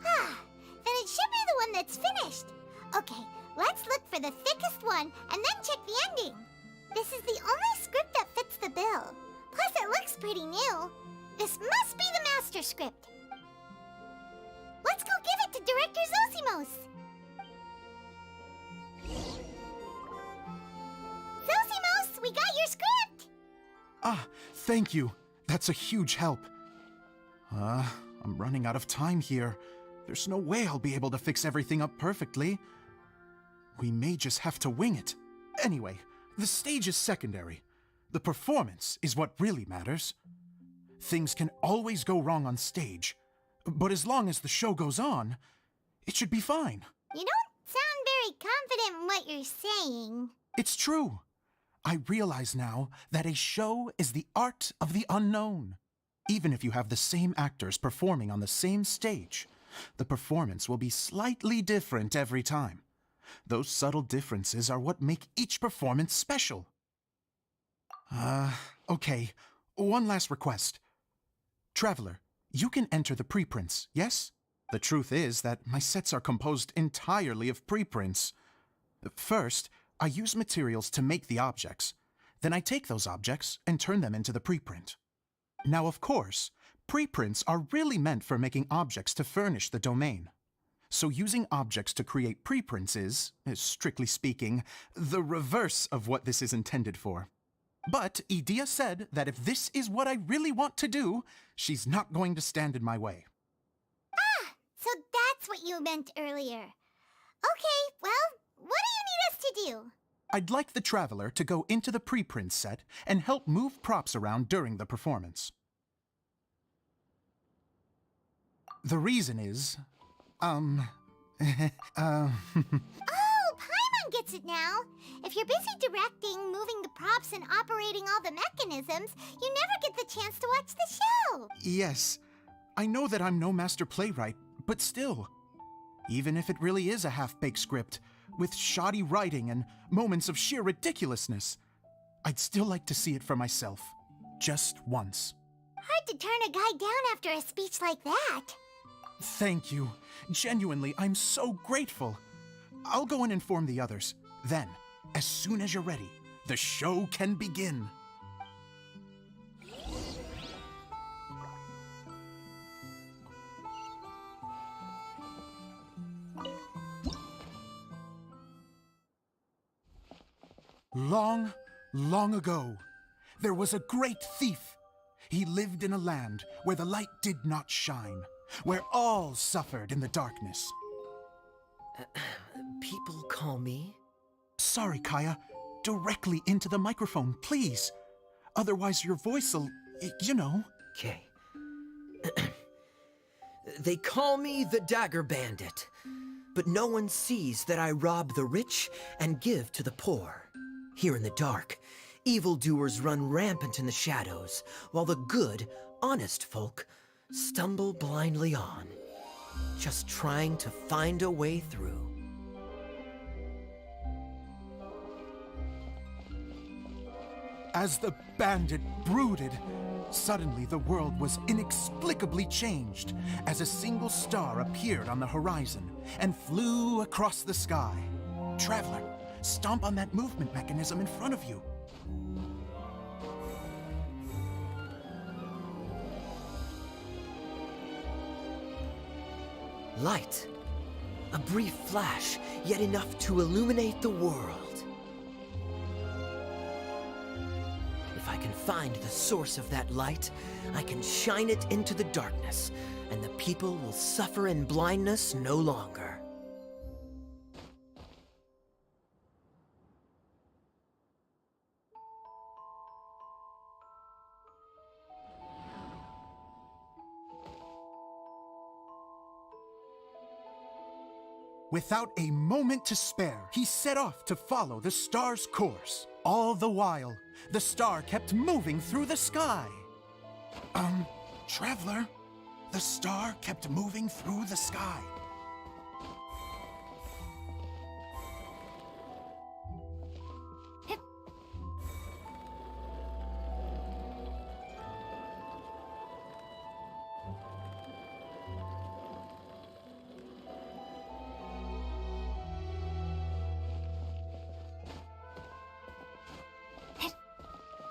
Then it should be the one that's finished. Okay, let's look for the thickest one and then check the ending. This is the only script that fits the bill. Plus, it looks pretty new. This must be the master script. Let's go give it to Director Zosimos. Zosimos, we got your script! Thank you. That's a huge help. I'm running out of time here. There's no way I'll be able to fix everything up perfectly. We may just have to wing it. Anyway, the stage is secondary. The performance is what really matters. Things can always go wrong on stage, but as long as the show goes on, it should be fine. You don't sound very confident in what you're saying. It's true. I realize now that a show is the art of the unknown. Even if you have the same actors performing on the same stage, the performance will be slightly different every time. Those subtle differences are what make each performance special. Okay, one last request. Traveler, you can enter the preprints, yes? The truth is that my sets are composed entirely of preprints. First, I use materials to make the objects. Then I take those objects and turn them into the preprint. Now, of course, preprints are really meant for making objects to furnish the domain. So using objects to create preprints is, strictly speaking, the reverse of what this is intended for. But Edea said that if this is what I really want to do, she's not going to stand in my way. Ah, so that's what you meant earlier. Okay, well, what do you need us to do? I'd like the Traveler to go into the preprint set and help move props around during the performance. The reason is, Oh, Paimon gets it now. If you're busy directing, moving the props, and operating all the mechanisms, you never get the chance to watch the show. Yes, I know that I'm no master playwright, but still. Even if it really is a half-baked script, with shoddy writing and moments of sheer ridiculousness, I'd still like to see it for myself. Just once. Hard to turn a guy down after a speech like that. Thank you. Genuinely, I'm so grateful. I'll go and inform the others. Then, as soon as you're ready, the show can begin. Long, long ago, there was a great thief. He lived in a land where the light did not shine, where all suffered in the darkness. People call me? Sorry, Kaya. Directly into the microphone, please. Otherwise your voice'll, you know. Okay. They call me the Dagger Bandit, but no one sees that I rob the rich and give to the poor. Here in the dark, evildoers run rampant in the shadows, while the good, honest folk stumble blindly on, just trying to find a way through. As the bandit brooded, suddenly the world was inexplicably changed as a single star appeared on the horizon and flew across the sky. Traveler, stomp on that movement mechanism in front of you. Light. A brief flash, yet enough to illuminate the world. If I can find the source of that light, I can shine it into the darkness, and the people will suffer in blindness no longer. Without a moment to spare, he set off to follow the star's course. All the while, the star kept moving through the sky. Traveler, the star kept moving through the sky.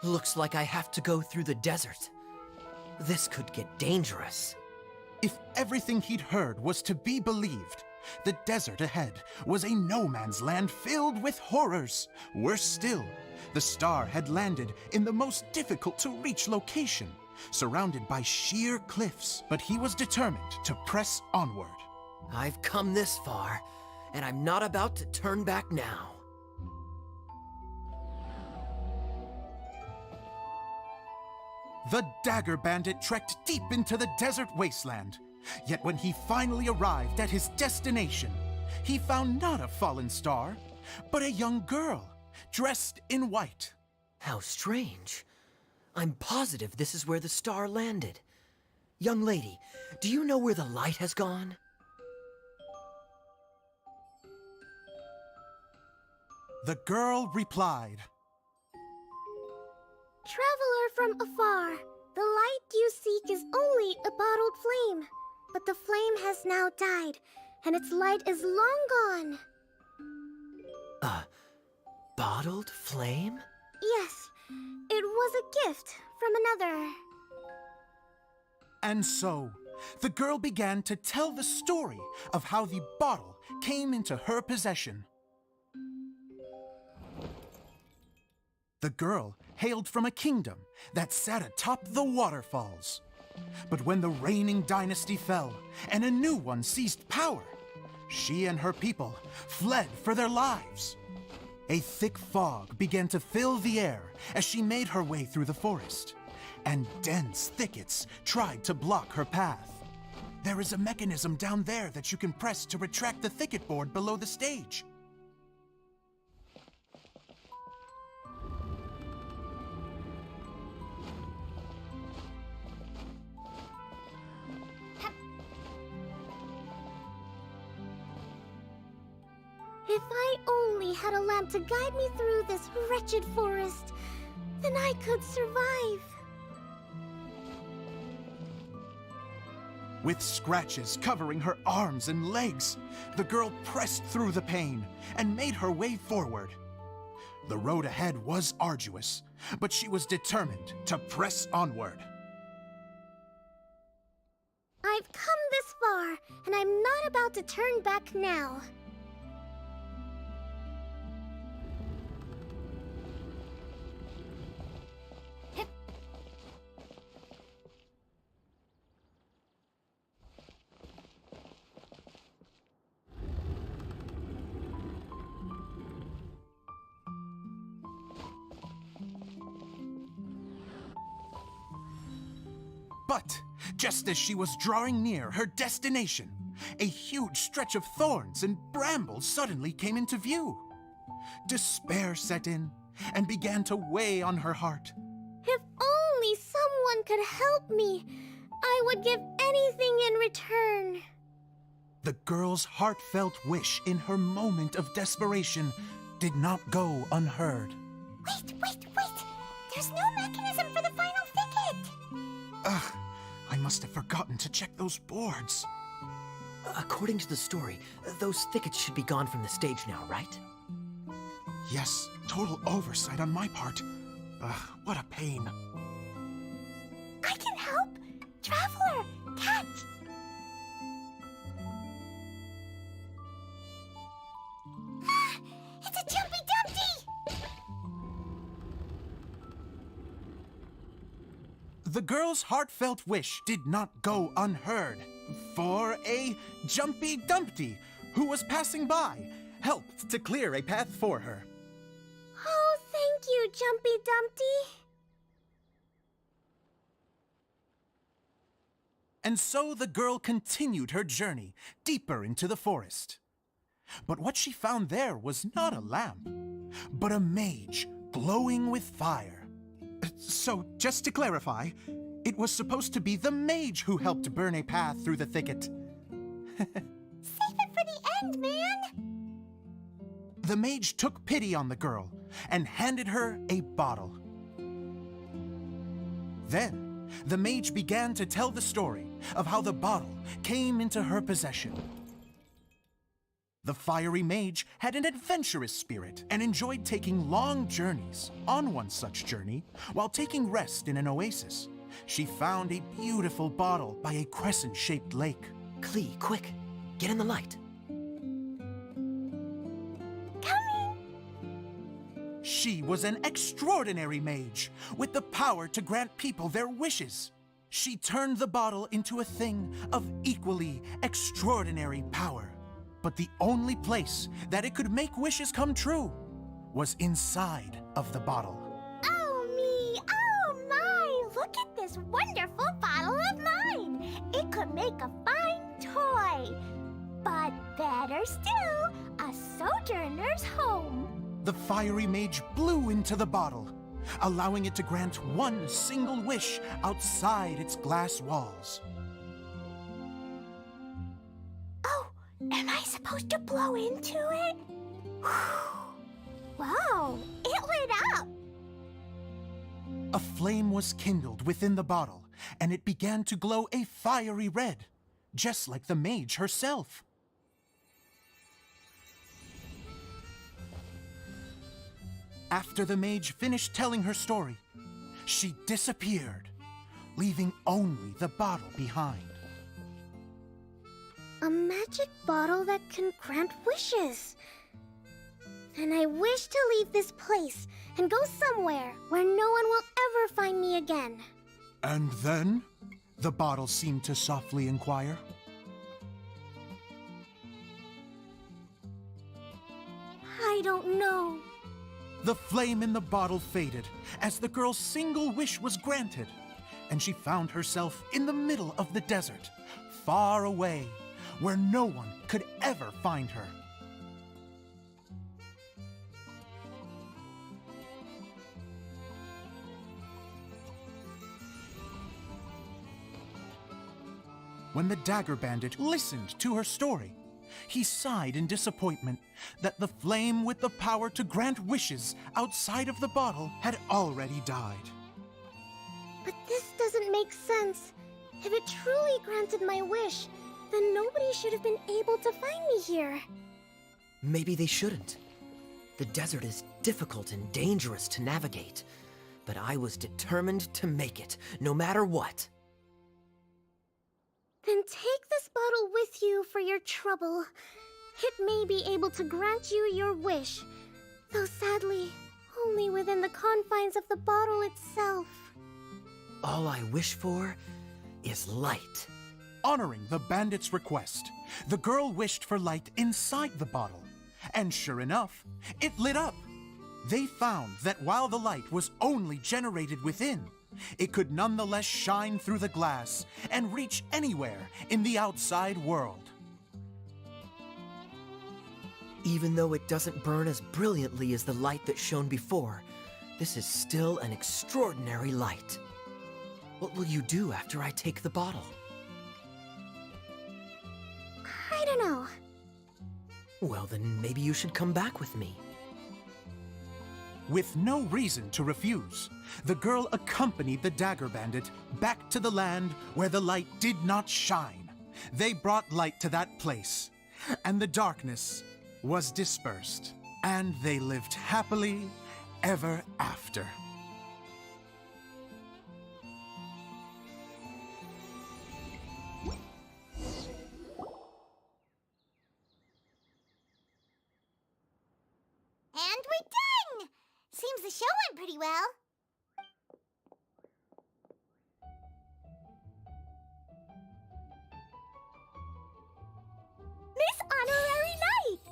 Looks like I have to go through the desert. This could get dangerous. If everything he'd heard was to be believed, the desert ahead was a no-man's land filled with horrors. Worse still, the star had landed in the most difficult-to-reach location, surrounded by sheer cliffs. But he was determined to press onward. I've come this far, and I'm not about to turn back now. The Dagger Bandit trekked deep into the desert wasteland. Yet when he finally arrived at his destination, he found not a fallen star, but a young girl, dressed in white. How strange. I'm positive this is where the star landed. Young lady, do you know where the light has gone? The girl replied, Traveler from afar, The light you seek is only a bottled flame. But the flame has now died, and its light is long gone. Bottled flame? Yes, it was a gift from another. And so, the girl began to tell the story of how the bottle came into her possession. The girl hailed from a kingdom that sat atop the waterfalls. But when the reigning dynasty fell and a new one seized power, she and her people fled for their lives. A thick fog began to fill the air as she made her way through the forest, and dense thickets tried to block her path. There is a mechanism down there that you can press to retract the thicket board below the stage. If I only had a lamp to guide me through this wretched forest, then I could survive. With scratches covering her arms and legs, the girl pressed through the pain and made her way forward. The road ahead was arduous, but she was determined to press onward. I've come this far, and I'm not about to turn back now. But just as she was drawing near her destination, a huge stretch of thorns and brambles suddenly came into view. Despair set in and began to weigh on her heart. If only someone could help me, I would give anything in return. The girl's heartfelt wish in her moment of desperation did not go unheard. Wait! There's no mechanism for the final thicket! Ugh, I must have forgotten to check those boards. According to the story, those thickets should be gone from the stage now, right? Yes, total oversight on my part. Ugh, what a pain. I can help! Traveler! Catch! It's a Jumpy Dumpty! The girl's heartfelt wish did not go unheard, for a Jumpy Dumpty who was passing by helped to clear a path for her. Oh, thank you, Jumpy Dumpty. And so the girl continued her journey deeper into the forest. But what she found there was not a lamp, but a mage glowing with fire. So, just to clarify, it was supposed to be the mage who helped burn a path through the thicket. Save it for the end, man! The mage took pity on the girl and handed her a bottle. Then, the mage began to tell the story of how the bottle came into her possession. The fiery mage had an adventurous spirit and enjoyed taking long journeys. On one such journey, while taking rest in an oasis, she found a beautiful bottle by a crescent-shaped lake. Klee, quick! Get in the light! She was an extraordinary mage, with the power to grant people their wishes. She turned the bottle into a thing of equally extraordinary power. But the only place that it could make wishes come true was inside of the bottle. Oh me! Oh my! Look at this wonderful bottle of mine! It could make a fine toy! But better still, a sojourner's home! The fiery mage blew into the bottle, allowing it to grant one single wish outside its glass walls. Oh, am I supposed to blow into it? Wow, it lit up! A flame was kindled within the bottle, and it began to glow a fiery red, just like the mage herself. After the mage finished telling her story, she disappeared, leaving only the bottle behind. A magic bottle that can grant wishes. Then I wish to leave this place and go somewhere where no one will ever find me again. And then? The bottle seemed to softly inquire. I don't know. The flame in the bottle faded as the girl's single wish was granted, and she found herself in the middle of the desert, far away, where no one could ever find her. When the Dagger Bandit listened to her story, he sighed in disappointment that the flame with the power to grant wishes outside of the bottle had already died. But this doesn't make sense. If it truly granted my wish, then nobody should have been able to find me here. Maybe they shouldn't. The desert is difficult and dangerous to navigate, but I was determined to make it, no matter what. Then take this bottle with you for your trouble. It may be able to grant you your wish, though sadly, only within the confines of the bottle itself. All I wish for is light. Honoring the bandit's request, the girl wished for light inside the bottle, and sure enough, it lit up. They found that while the light was only generated within, it could nonetheless shine through the glass and reach anywhere in the outside world. Even though it doesn't burn as brilliantly as the light that shone before, this is still an extraordinary light. What will you do after I take the bottle? I don't know. Well, then maybe you should come back with me. With no reason to refuse, the girl accompanied the Dagger Bandit back to the land where the light did not shine. They brought light to that place, and the darkness was dispersed, and they lived happily ever after. And we're done! Seems the show went pretty well. Miss Honorary Knight!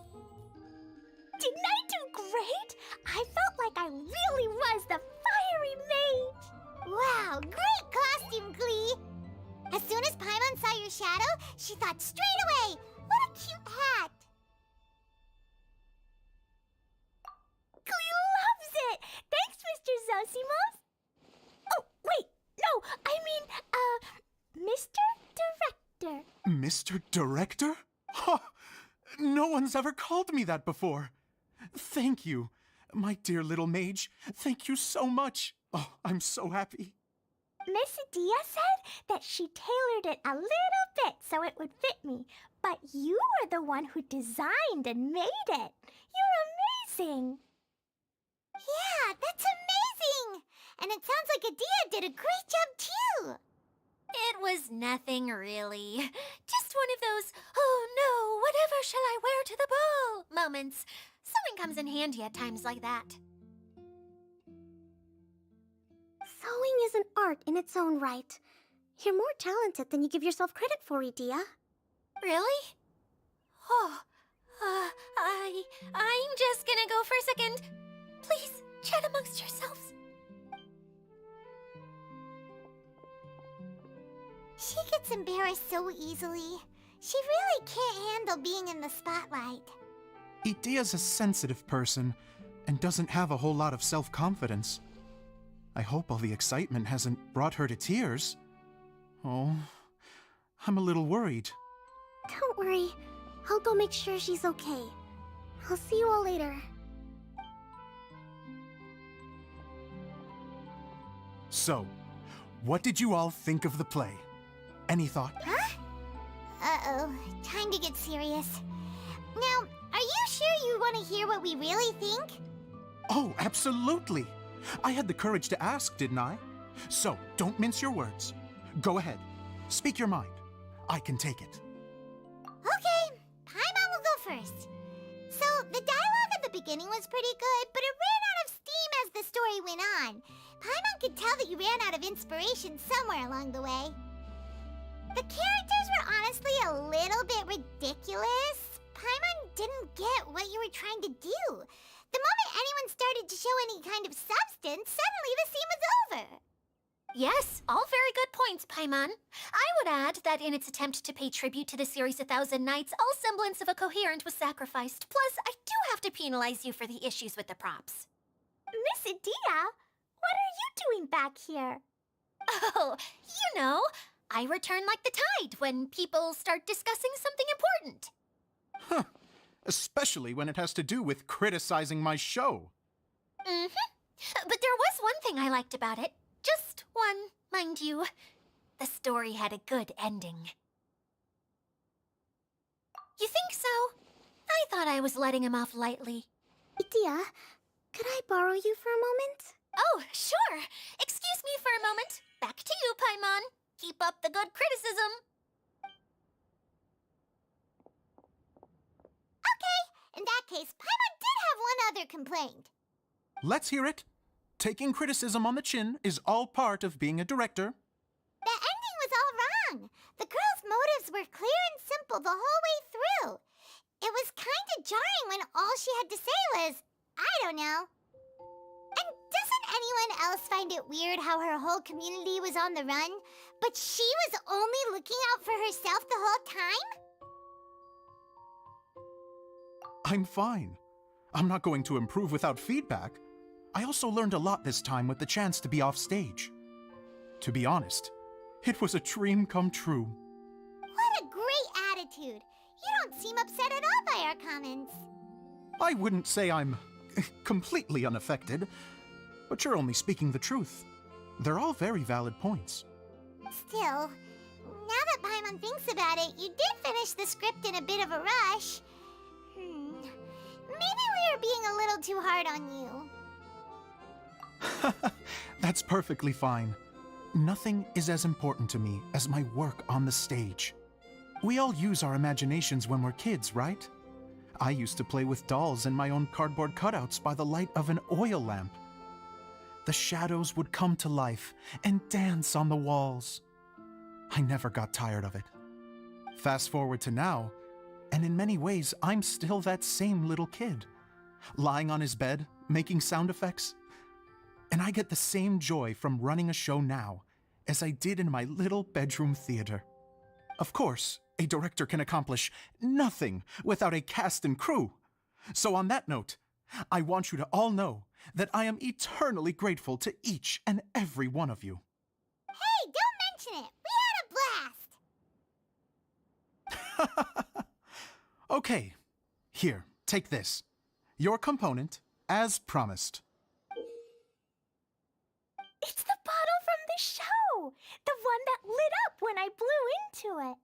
Didn't I do great? I felt like I really was the fiery mage! Wow, great costume, Glee! As soon as Paimon saw your shadow, she thought straight away, what a cute hat! Glee loves it! Thanks, Mr. Zosimos! Oh, wait, no, I mean, Mr. Director. Mr. Director? Ha! No one's ever called me that before. Thank you, my dear little mage. Thank you so much. Oh, I'm so happy. Miss Dia said that she tailored it a little bit so it would fit me, but you were the one who designed and made it. You're amazing. Yeah, that's amazing! And it sounds like Adia did a great job too! It was nothing really. Just one of those, oh no, whatever shall I wear to the ball moments. Sewing comes in handy at times like that. Sewing is an art in its own right. You're more talented than you give yourself credit for, Idia. Really? Oh, I'm just gonna go for a second. Please, chat amongst yourselves. She gets embarrassed so easily. She really can't handle being in the spotlight. Idia's a sensitive person and doesn't have a whole lot of self-confidence. I hope all the excitement hasn't brought her to tears. Oh, I'm a little worried. Don't worry. I'll go make sure she's okay. I'll see you all later. So, what did you all think of the play? Any thought? Huh? Uh-oh, time to get serious. Now, are you sure you want to hear what we really think? Oh, absolutely. I had the courage to ask, didn't I? So, don't mince your words. Go ahead. Speak your mind. I can take it. Okay, Paimon will go first. So, the dialogue at the beginning was pretty good, but it ran out of steam as the story went on. Paimon could tell that you ran out of inspiration somewhere along the way. The characters were honestly a little bit ridiculous. Paimon didn't get what you were trying to do. The moment anyone started to show any kind of substance, suddenly the scene was over. Yes, all very good points, Paimon. I would add that in its attempt to pay tribute to the series 1,000 Nights, all semblance of a coherent was sacrificed. Plus, I do have to penalize you for the issues with the props. Miss Adia, what are you doing back here? Oh, you know, I return like the tide when people start discussing something important. Huh. Especially when it has to do with criticizing my show. Mm-hmm. But there was one thing I liked about it. Just one, mind you. The story had a good ending. You think so? I thought I was letting him off lightly. Idia, could I borrow you for a moment? Oh, sure. Excuse me for a moment. Back to you, Paimon. Keep up the good criticism. Okay, in that case, Paimon did have one other complaint. Let's hear it. Taking criticism on the chin is all part of being a director. The ending was all wrong. The girl's motives were clear and simple the whole way through. It was kind of jarring when all she had to say was, I don't know. And doesn't anyone else find it weird how her whole community was on the run, but she was only looking out for herself the whole time? I'm fine. I'm not going to improve without feedback. I also learned a lot this time with the chance to be off stage. To be honest, it was a dream come true. What a great attitude. You don't seem upset at all by our comments. I wouldn't say I'm completely unaffected, but you're only speaking the truth. They're all very valid points. Still, now that Paimon thinks about it, you did finish the script in a bit of a rush. Maybe we were being a little too hard on you. That's perfectly fine. Nothing is as important to me as my work on the stage. We all use our imaginations when we're kids, right? I used to play with dolls and my own cardboard cutouts by the light of an oil lamp. The shadows would come to life and dance on the walls. I never got tired of it. Fast forward to now, and in many ways, I'm still that same little kid, lying on his bed, making sound effects. And I get the same joy from running a show now as I did in my little bedroom theater. Of course, a director can accomplish nothing without a cast and crew. So on that note, I want you to all know that I am eternally grateful to each and every one of you. Hey, don't mention it. We had a blast. Okay, here, take this. Your component, as promised. It's the bottle from the show. The one that lit up when I blew into it.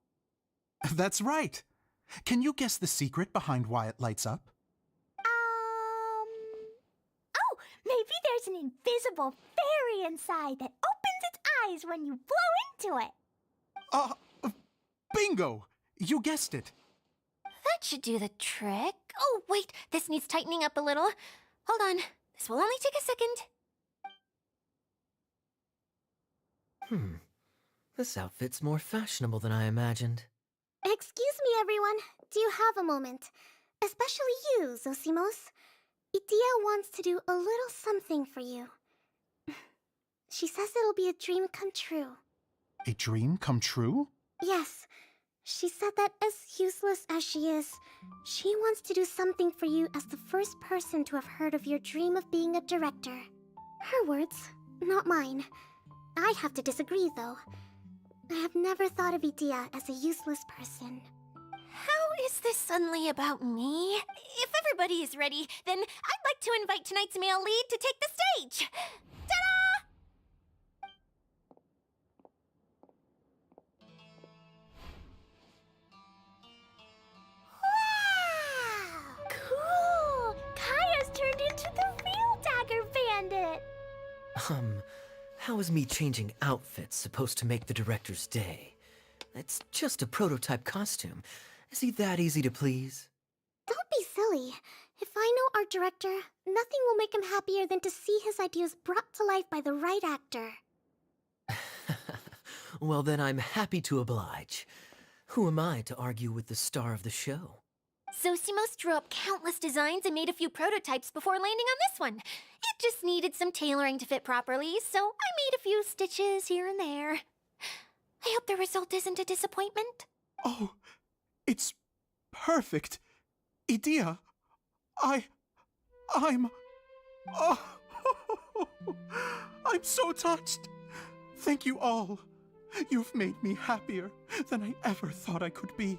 That's right. Can you guess the secret behind why it lights up? Oh, maybe there's an invisible fairy inside that opens its eyes when you blow into it. Bingo! You guessed it. That should do the trick. Oh, wait, this needs tightening up a little. Hold on, this will only take a second. This outfit's more fashionable than I imagined. Excuse me, everyone. Do you have a moment? Especially you, Zosimos. Idia wants to do a little something for you. She says it'll be a dream come true. A dream come true? Yes. She said that as useless as she is, she wants to do something for you as the first person to have heard of your dream of being a director. Her words, not mine. I have to disagree, though. I have never thought of Idia as a useless person. How is this suddenly about me? If everybody is ready, then I'd like to invite tonight's male lead to take the stage. Ta-da! How is me changing outfits supposed to make the director's day? It's just a prototype costume. Is he that easy to please? Don't be silly. If I know our director, nothing will make him happier than to see his ideas brought to life by the right actor. Well, then I'm happy to oblige. Who am I to argue with the star of the show? Zosimos drew up countless designs and made a few prototypes before landing on this one. It just needed some tailoring to fit properly, so I made a few stitches here and there. I hope the result isn't a disappointment. Oh, it's perfect. Idea, I'm... Oh, I'm so touched. Thank you all. You've made me happier than I ever thought I could be.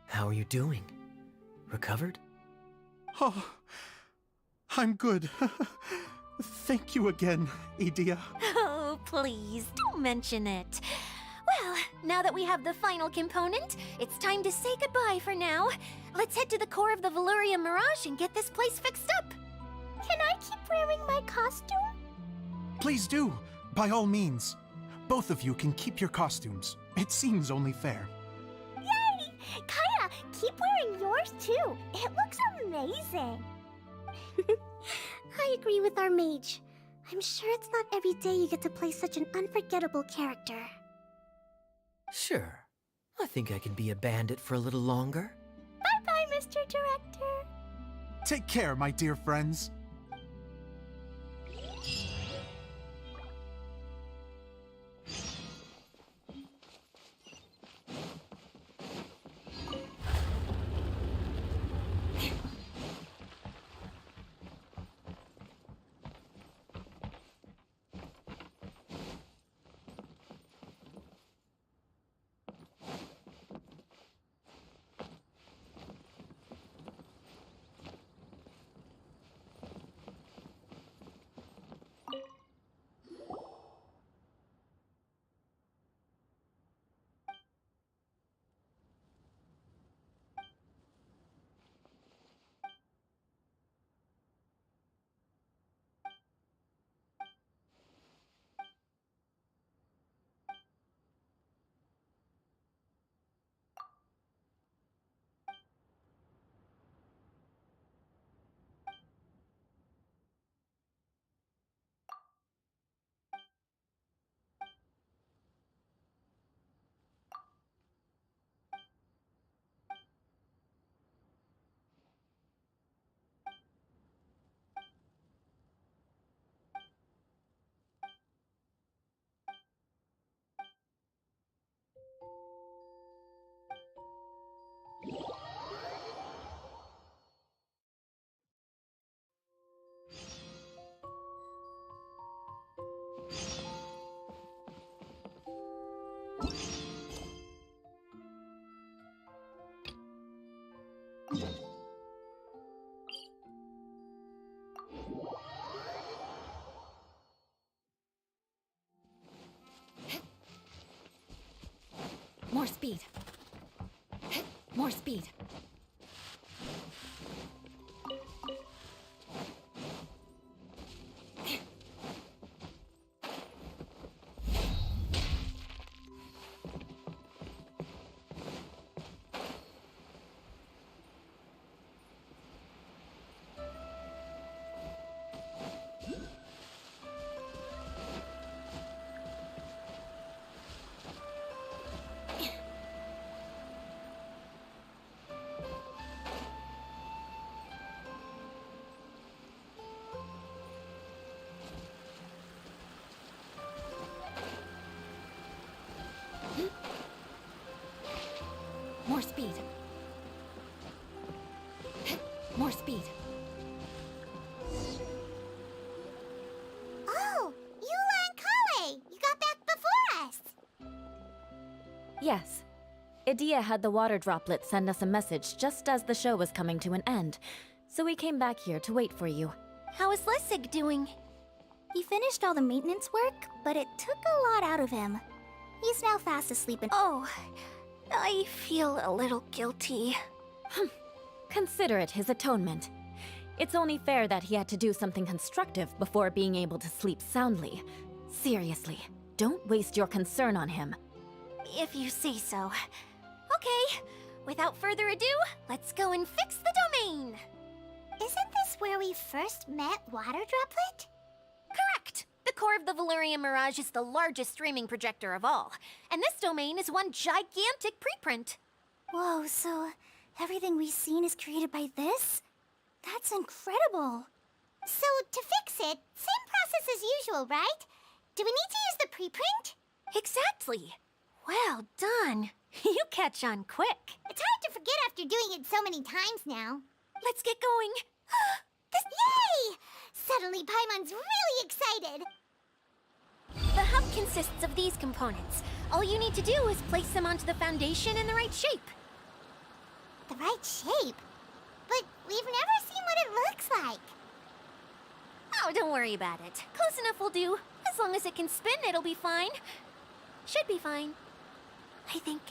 How are you doing? Recovered? Oh, I'm good. Thank you again, Idea. Oh, please, don't mention it. Well, now that we have the final component, it's time to say goodbye for now. Let's head to the core of the Valyria Mirage and get this place fixed up. Can I keep wearing my costume? Please do, by all means. Both of you can keep your costumes. It seems only fair. Yay! Kaya, keep wearing yours too. It looks amazing. I agree with our mage. I'm sure it's not every day you get to play such an unforgettable character. Sure. I think I can be a bandit for a little longer. Bye-bye, Mr. Director. Take care, my dear friends. More speed. More speed. More speed. More speed. Oh, Eula and Kale! You got back before us! Yes. Idea had the water droplet send us a message just as the show was coming to an end, so we came back here to wait for you. How is Lessig doing? He finished all the maintenance work, but it took a lot out of him. He's now fast asleep and— Oh, I feel a little guilty. Consider it his atonement. It's only fair that he had to do something constructive before being able to sleep soundly. Seriously, don't waste your concern on him. If you say so. Okay, without further ado, let's go and fix the domain. Isn't this where we first met Water Droplet? Correct! The core of the Valerian Mirage is the largest streaming projector of all, and this domain is one gigantic preprint. Whoa, so everything we've seen is created by this? That's incredible. So, to fix it, same process as usual, right? Do we need to use the preprint? Exactly. Well done. You catch on quick. It's hard to forget after doing it so many times now. Let's get going. Yay! Suddenly Paimon's really excited. The hub consists of these components. All you need to do is place them onto the foundation in the right shape. The right shape? But we've never seen what it looks like. Oh, don't worry about it. Close enough will do. As long as it can spin, it'll be fine. Should be fine. I think.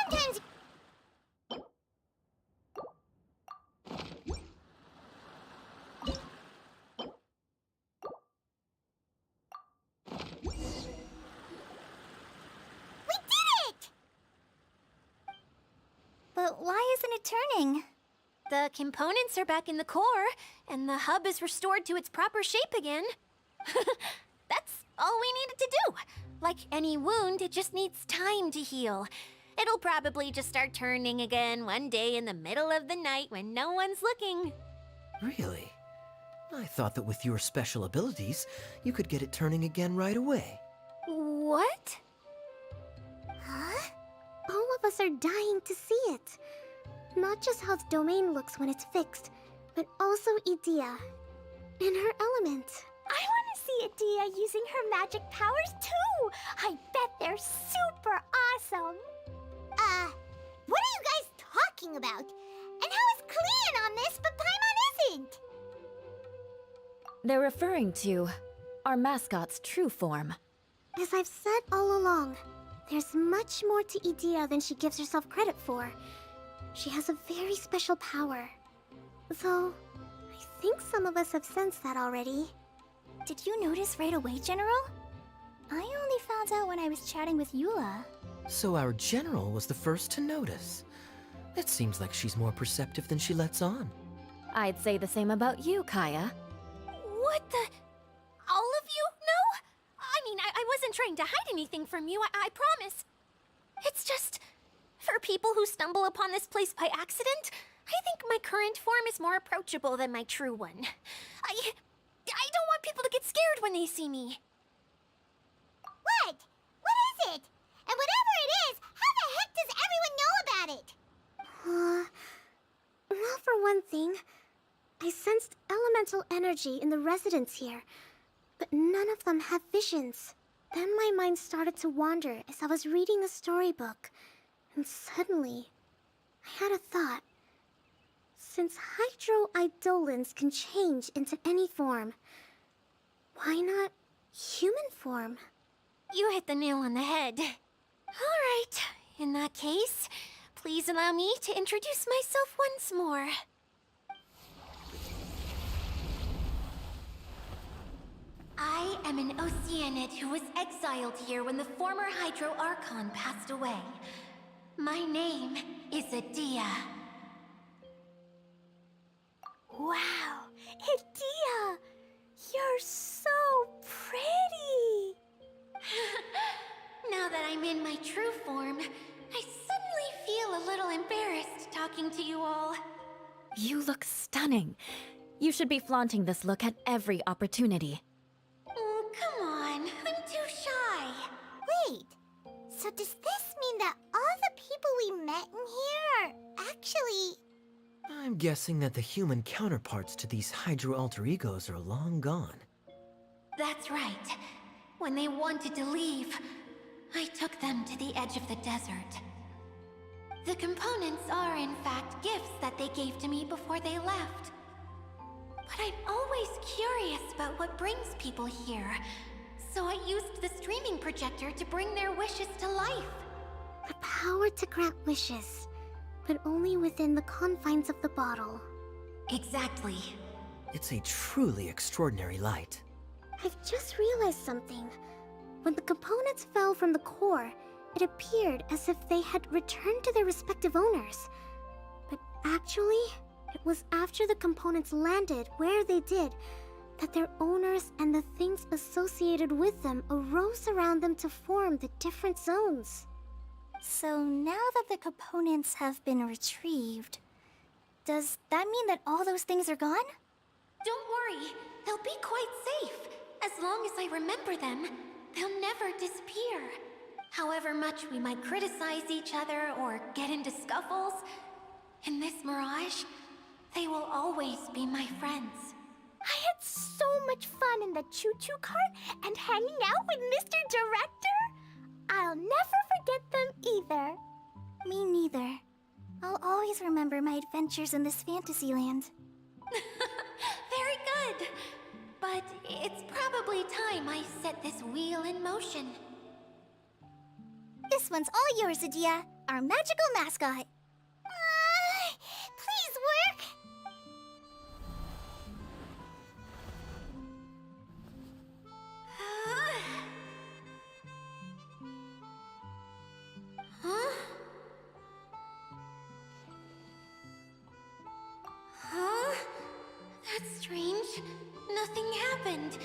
Sometimes... We did it! But why isn't it turning? The components are back in the core, and the hub is restored to its proper shape again. That's all we needed to do. Like any wound, it just needs time to heal. It'll probably just start turning again one day in the middle of the night when no one's looking. Really? I thought that with your special abilities, you could get it turning again right away. What? Huh? All of us are dying to see it. Not just how the domain looks when it's fixed, but also Edea. In her element. I want to see Edea using her magic powers too! I bet they're super awesome! What are you guys talking about? And how is Kleon on this, but Paimon isn't? They're referring to our mascot's true form. As I've said all along, there's much more to Edea than she gives herself credit for. She has a very special power. Though, I think some of us have sensed that already. Did you notice right away, General? I only found out when I was chatting with Eula. So our general was the first to notice. It seems like she's more perceptive than she lets on. I'd say the same about you, Kaya. What the? All of you? No? I mean, I wasn't trying to hide anything from you, I promise. It's just, for people who stumble upon this place by accident, I think my current form is more approachable than my true one. I don't want people to get scared when they see me. What? What is it? And whatever it is, how the heck does everyone know about it? Well, for one thing, I sensed elemental energy in the residents here, but none of them have visions. Then my mind started to wander as I was reading a storybook, and suddenly, I had a thought. Since hydro-eidolons can change into any form, why not human form? You hit the nail on the head. All right, in that case, please allow me to introduce myself once more. I am an Oceanid who was exiled here when the former Hydro Archon passed away. My name is Edea. Wow, Edea! You're so pretty! Now that I'm in my true form, I suddenly feel a little embarrassed talking to you all. You look stunning. You should be flaunting this look at every opportunity. Oh, come on, I'm too shy. Wait, so does this mean that all the people we met in here are actually... I'm guessing that the human counterparts to these Hydro alter egos are long gone. That's right. When they wanted to leave, I took them to the edge of the desert. The components are, in fact, gifts that they gave to me before they left. But I'm always curious about what brings people here. So I used the streaming projector to bring their wishes to life. The power to grant wishes, but only within the confines of the bottle. Exactly. It's a truly extraordinary light. I've just realized something. When the components fell from the core, it appeared as if they had returned to their respective owners. But actually, it was after the components landed where they did that their owners and the things associated with them arose around them to form the different zones. So now that the components have been retrieved, does that mean that all those things are gone? Don't worry, they'll be quite safe. As long as I remember them, they'll never disappear. However much we might criticize each other or get into scuffles, in this mirage, they will always be my friends. I had so much fun in the choo-choo cart and hanging out with Mr. Director. I'll never forget them either. Me neither. I'll always remember my adventures in this fantasy land. Very good. But it's probably time I set this wheel in motion. This one's all yours, Adia, our magical mascot. Please work! Huh? Huh? That's strange. Nothing happened.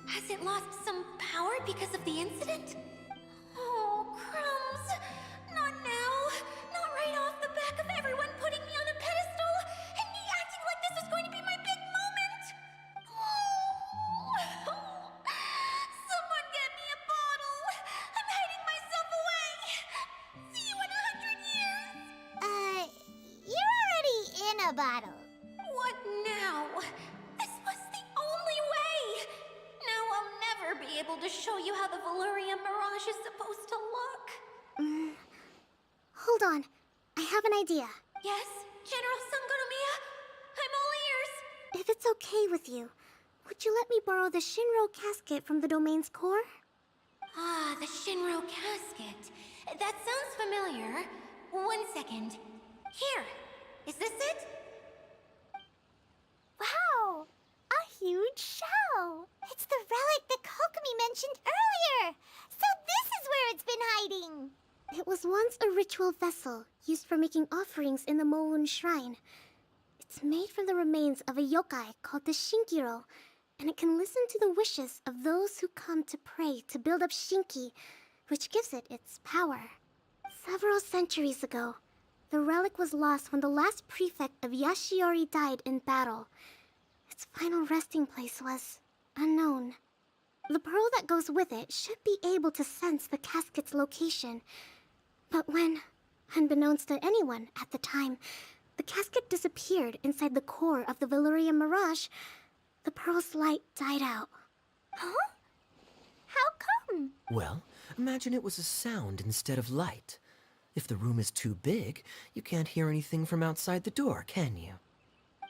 Has it lost some power because of the incident? Oh, crumbs. Not now. Not right off the back of everyone putting me on a pedestal and me acting like this was going to be my big moment. Oh. Someone get me a bottle. I'm hiding myself away. See you in 100 years. You're already in a bottle. What now? This was the only way! Now I'll never be able to show you how the Valyria Mirage is supposed to look. Hold on. I have an idea. Yes, General Sangonomiya? I'm all ears. If it's okay with you, would you let me borrow the Shinro casket from the domain's core? Ah, the Shinro casket. That sounds familiar. 1 second. Here. Is this it? Wow! A huge shell! It's the relic that Kokomi mentioned earlier! So this is where it's been hiding! It was once a ritual vessel used for making offerings in the Moon Shrine. It's made from the remains of a yokai called the Shinkiro, and it can listen to the wishes of those who come to pray to build up Shinki, which gives it its power. Several centuries ago, the relic was lost when the last prefect of Yashiori died in battle. Its final resting place was unknown. The pearl that goes with it should be able to sense the casket's location. But when, unbeknownst to anyone at the time, the casket disappeared inside the core of the Valyria Mirage, the pearl's light died out. Huh? How come? Well, imagine it was a sound instead of light. If the room is too big, you can't hear anything from outside the door, can you?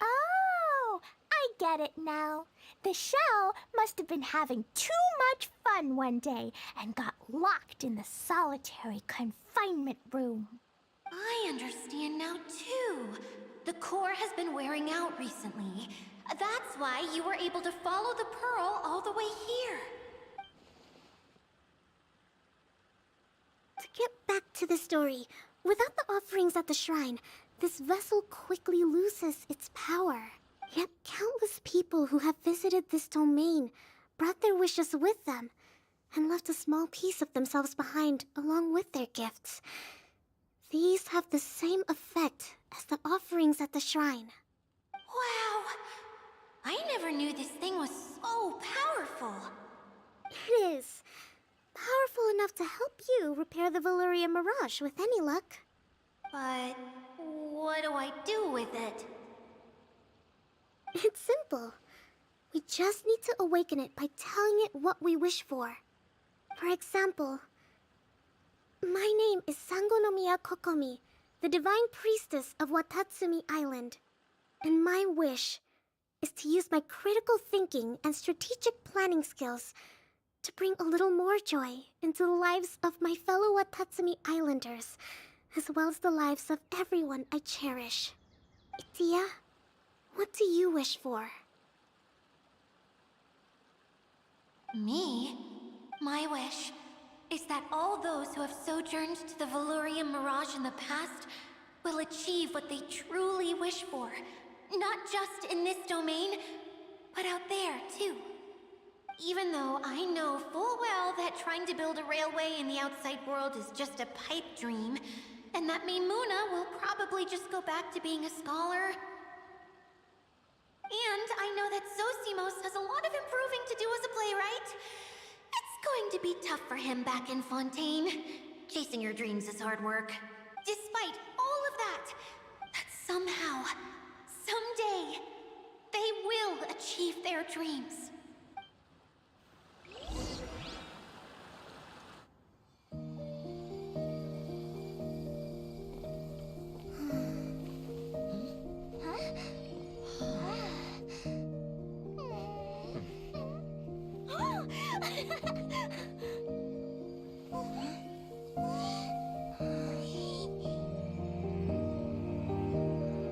Oh, I get it now. The shell must have been having too much fun one day and got locked in the solitary confinement room. I understand now, too. The core has been wearing out recently. That's why you were able to follow the pearl all the way here. To get back to the story, without the offerings at the shrine, this vessel quickly loses its power. Yet countless people who have visited this domain brought their wishes with them and left a small piece of themselves behind along with their gifts. These have the same effect as the offerings at the shrine. Wow! I never knew this thing was so powerful. It is. Powerful enough to help you repair the Valyria Mirage with any luck. But what do I do with it? It's simple. We just need to awaken it by telling it what we wish for. For example, my name is Sangonomiya Kokomi, the divine priestess of Watatsumi Island. And my wish is to use my critical thinking and strategic planning skills to bring a little more joy into the lives of my fellow Watatsumi Islanders, as well as the lives of everyone I cherish. Itia, what do you wish for? Me? My wish is that all those who have sojourned to the Valurian Mirage in the past will achieve what they truly wish for. Not just in this domain, but out there, too. Even though I know full well that trying to build a railway in the outside world is just a pipe dream, and that Maimuna will probably just go back to being a scholar. And I know that Zosimos has a lot of improving to do as a playwright. It's going to be tough for him back in Fontaine. Chasing your dreams is hard work. Despite all of that, somehow, someday, they will achieve their dreams.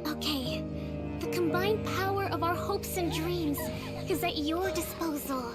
Okay, the combined power of our hopes and dreams is at your disposal.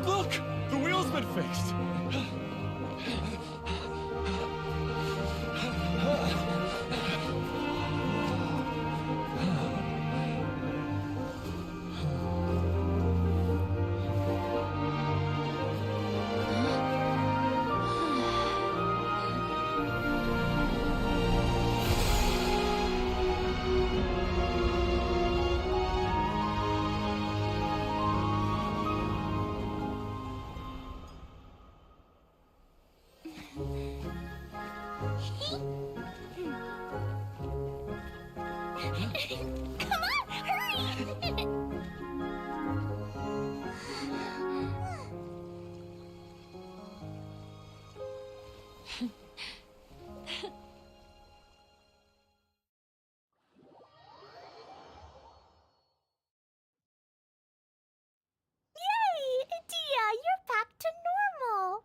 Look! The wheel's been fixed! Come on, hurry! Yay! Dia, you're back to normal!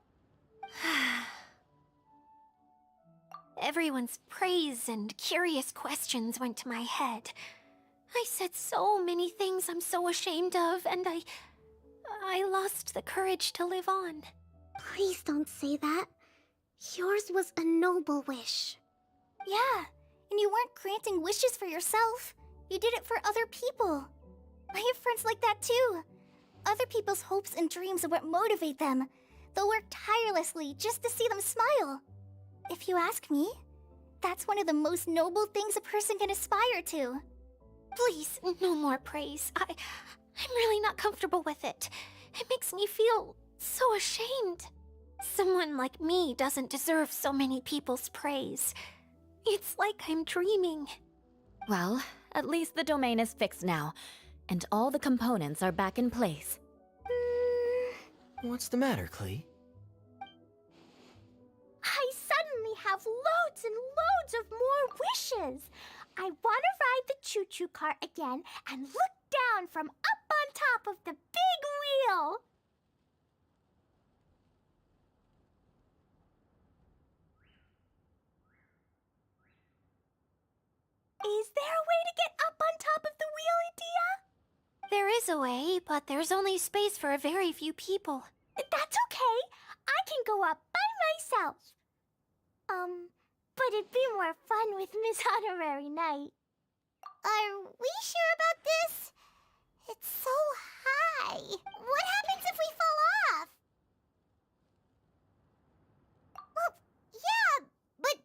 Everyone's praise and curious questions went to my head. I said so many things I'm so ashamed of, and I lost the courage to live on. Please don't say that. Yours was a noble wish. Yeah, and you weren't granting wishes for yourself. You did it for other people. I have friends like that too. Other people's hopes and dreams are what motivate them. They'll work tirelessly just to see them smile. If you ask me, that's one of the most noble things a person can aspire to. Please, no more praise. I'm really not comfortable with it. It makes me feel so ashamed. Someone like me doesn't deserve so many people's praise. It's like I'm dreaming. Well, at least the domain is fixed now, and all the components are back in place. What's the matter, Klee? I suddenly have loads and loads of more wishes. I want to ride the choo-choo cart again and look down from up on top of the big wheel. Is there a way to get up on top of the wheel, Idia? There is a way, but there's only space for a very few people. That's okay. I can go up by myself. But it'd be more fun with Miss Honorary Knight. Are we sure about this? What happens if we fall off? Well, yeah, but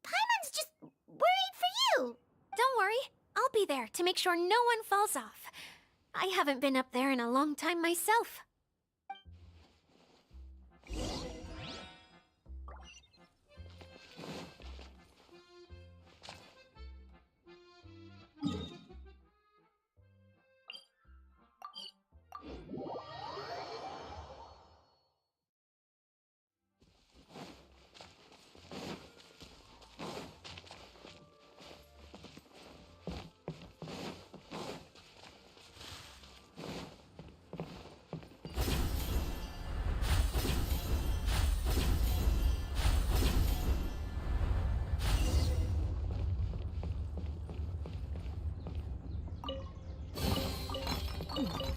Paimon's just worried for you. Don't worry, I'll be there to make sure no one falls off. I haven't been up there in a long time myself.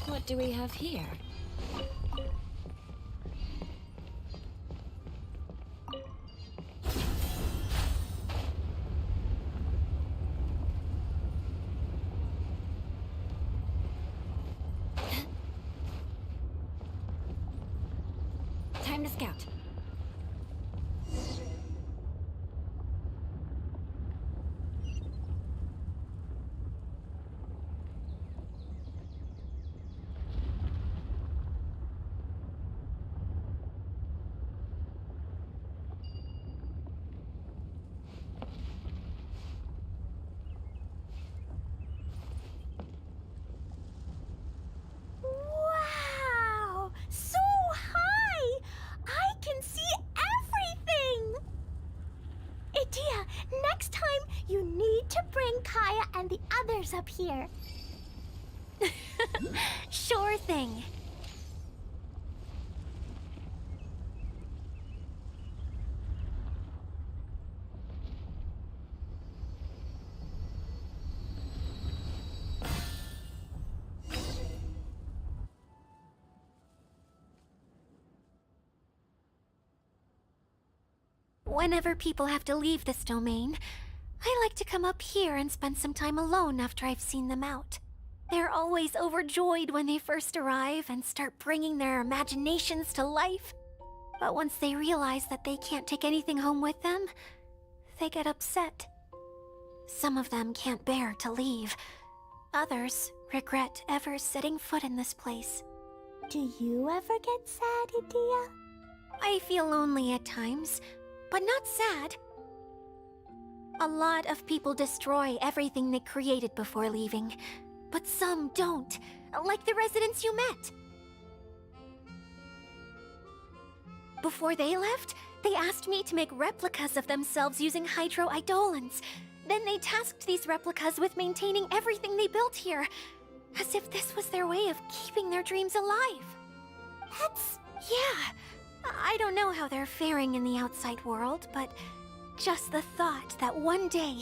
What do we have here? Time to scout. Wow! So high! I can see everything! Idia, next time you need to bring Kaya and the others up here. Sure thing. Whenever people have to leave this domain, I like to come up here and spend some time alone after I've seen them out. They're always overjoyed when they first arrive and start bringing their imaginations to life. But once they realize that they can't take anything home with them, they get upset. Some of them can't bear to leave. Others regret ever setting foot in this place. Do you ever get sad, Idia? I feel lonely at times, but not sad. A lot of people destroy everything they created before leaving, but some don't, like the residents you met. Before they left, they asked me to make replicas of themselves using hydro-eidolons. Then they tasked these replicas with maintaining everything they built here, as if this was their way of keeping their dreams alive. Yeah, I don't know how they're faring in the outside world, but just the thought that one day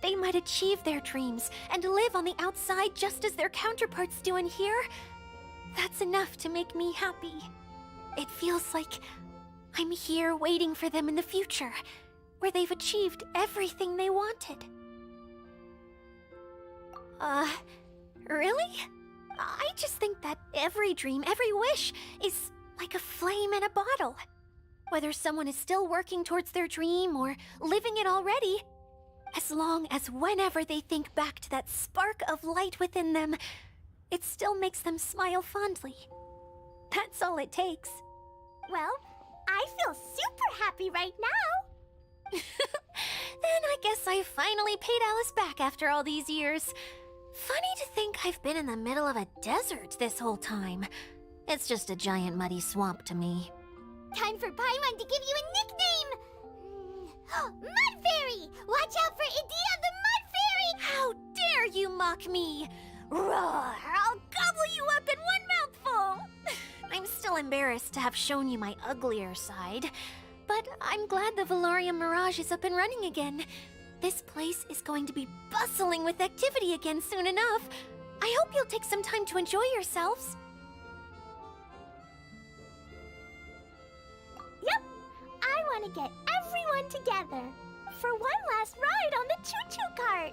they might achieve their dreams and live on the outside just as their counterparts do in here, that's enough to make me happy. It feels like I'm here waiting for them in the future, where they've achieved everything they wanted. Really? I just think that every dream, every wish, is like a flame in a bottle. Whether someone is still working towards their dream or living it already, as long as whenever they think back to that spark of light within them, it still makes them smile fondly. That's all it takes. Well, I feel super happy right now. Then I guess I finally paid Alice back after all these years. Funny to think I've been in the middle of a desert this whole time. It's just a giant muddy swamp to me. Time for Paimon to give you a nickname! Mud Fairy! Watch out for Idia the Mud Fairy! How dare you mock me! Roar! I'll gobble you up in one mouthful! I'm still embarrassed to have shown you my uglier side, but I'm glad the Valorium Mirage is up and running again. This place is going to be bustling with activity again soon enough. I hope you'll take some time to enjoy yourselves. Yep, I want to get everyone together for one last ride on the choo-choo cart.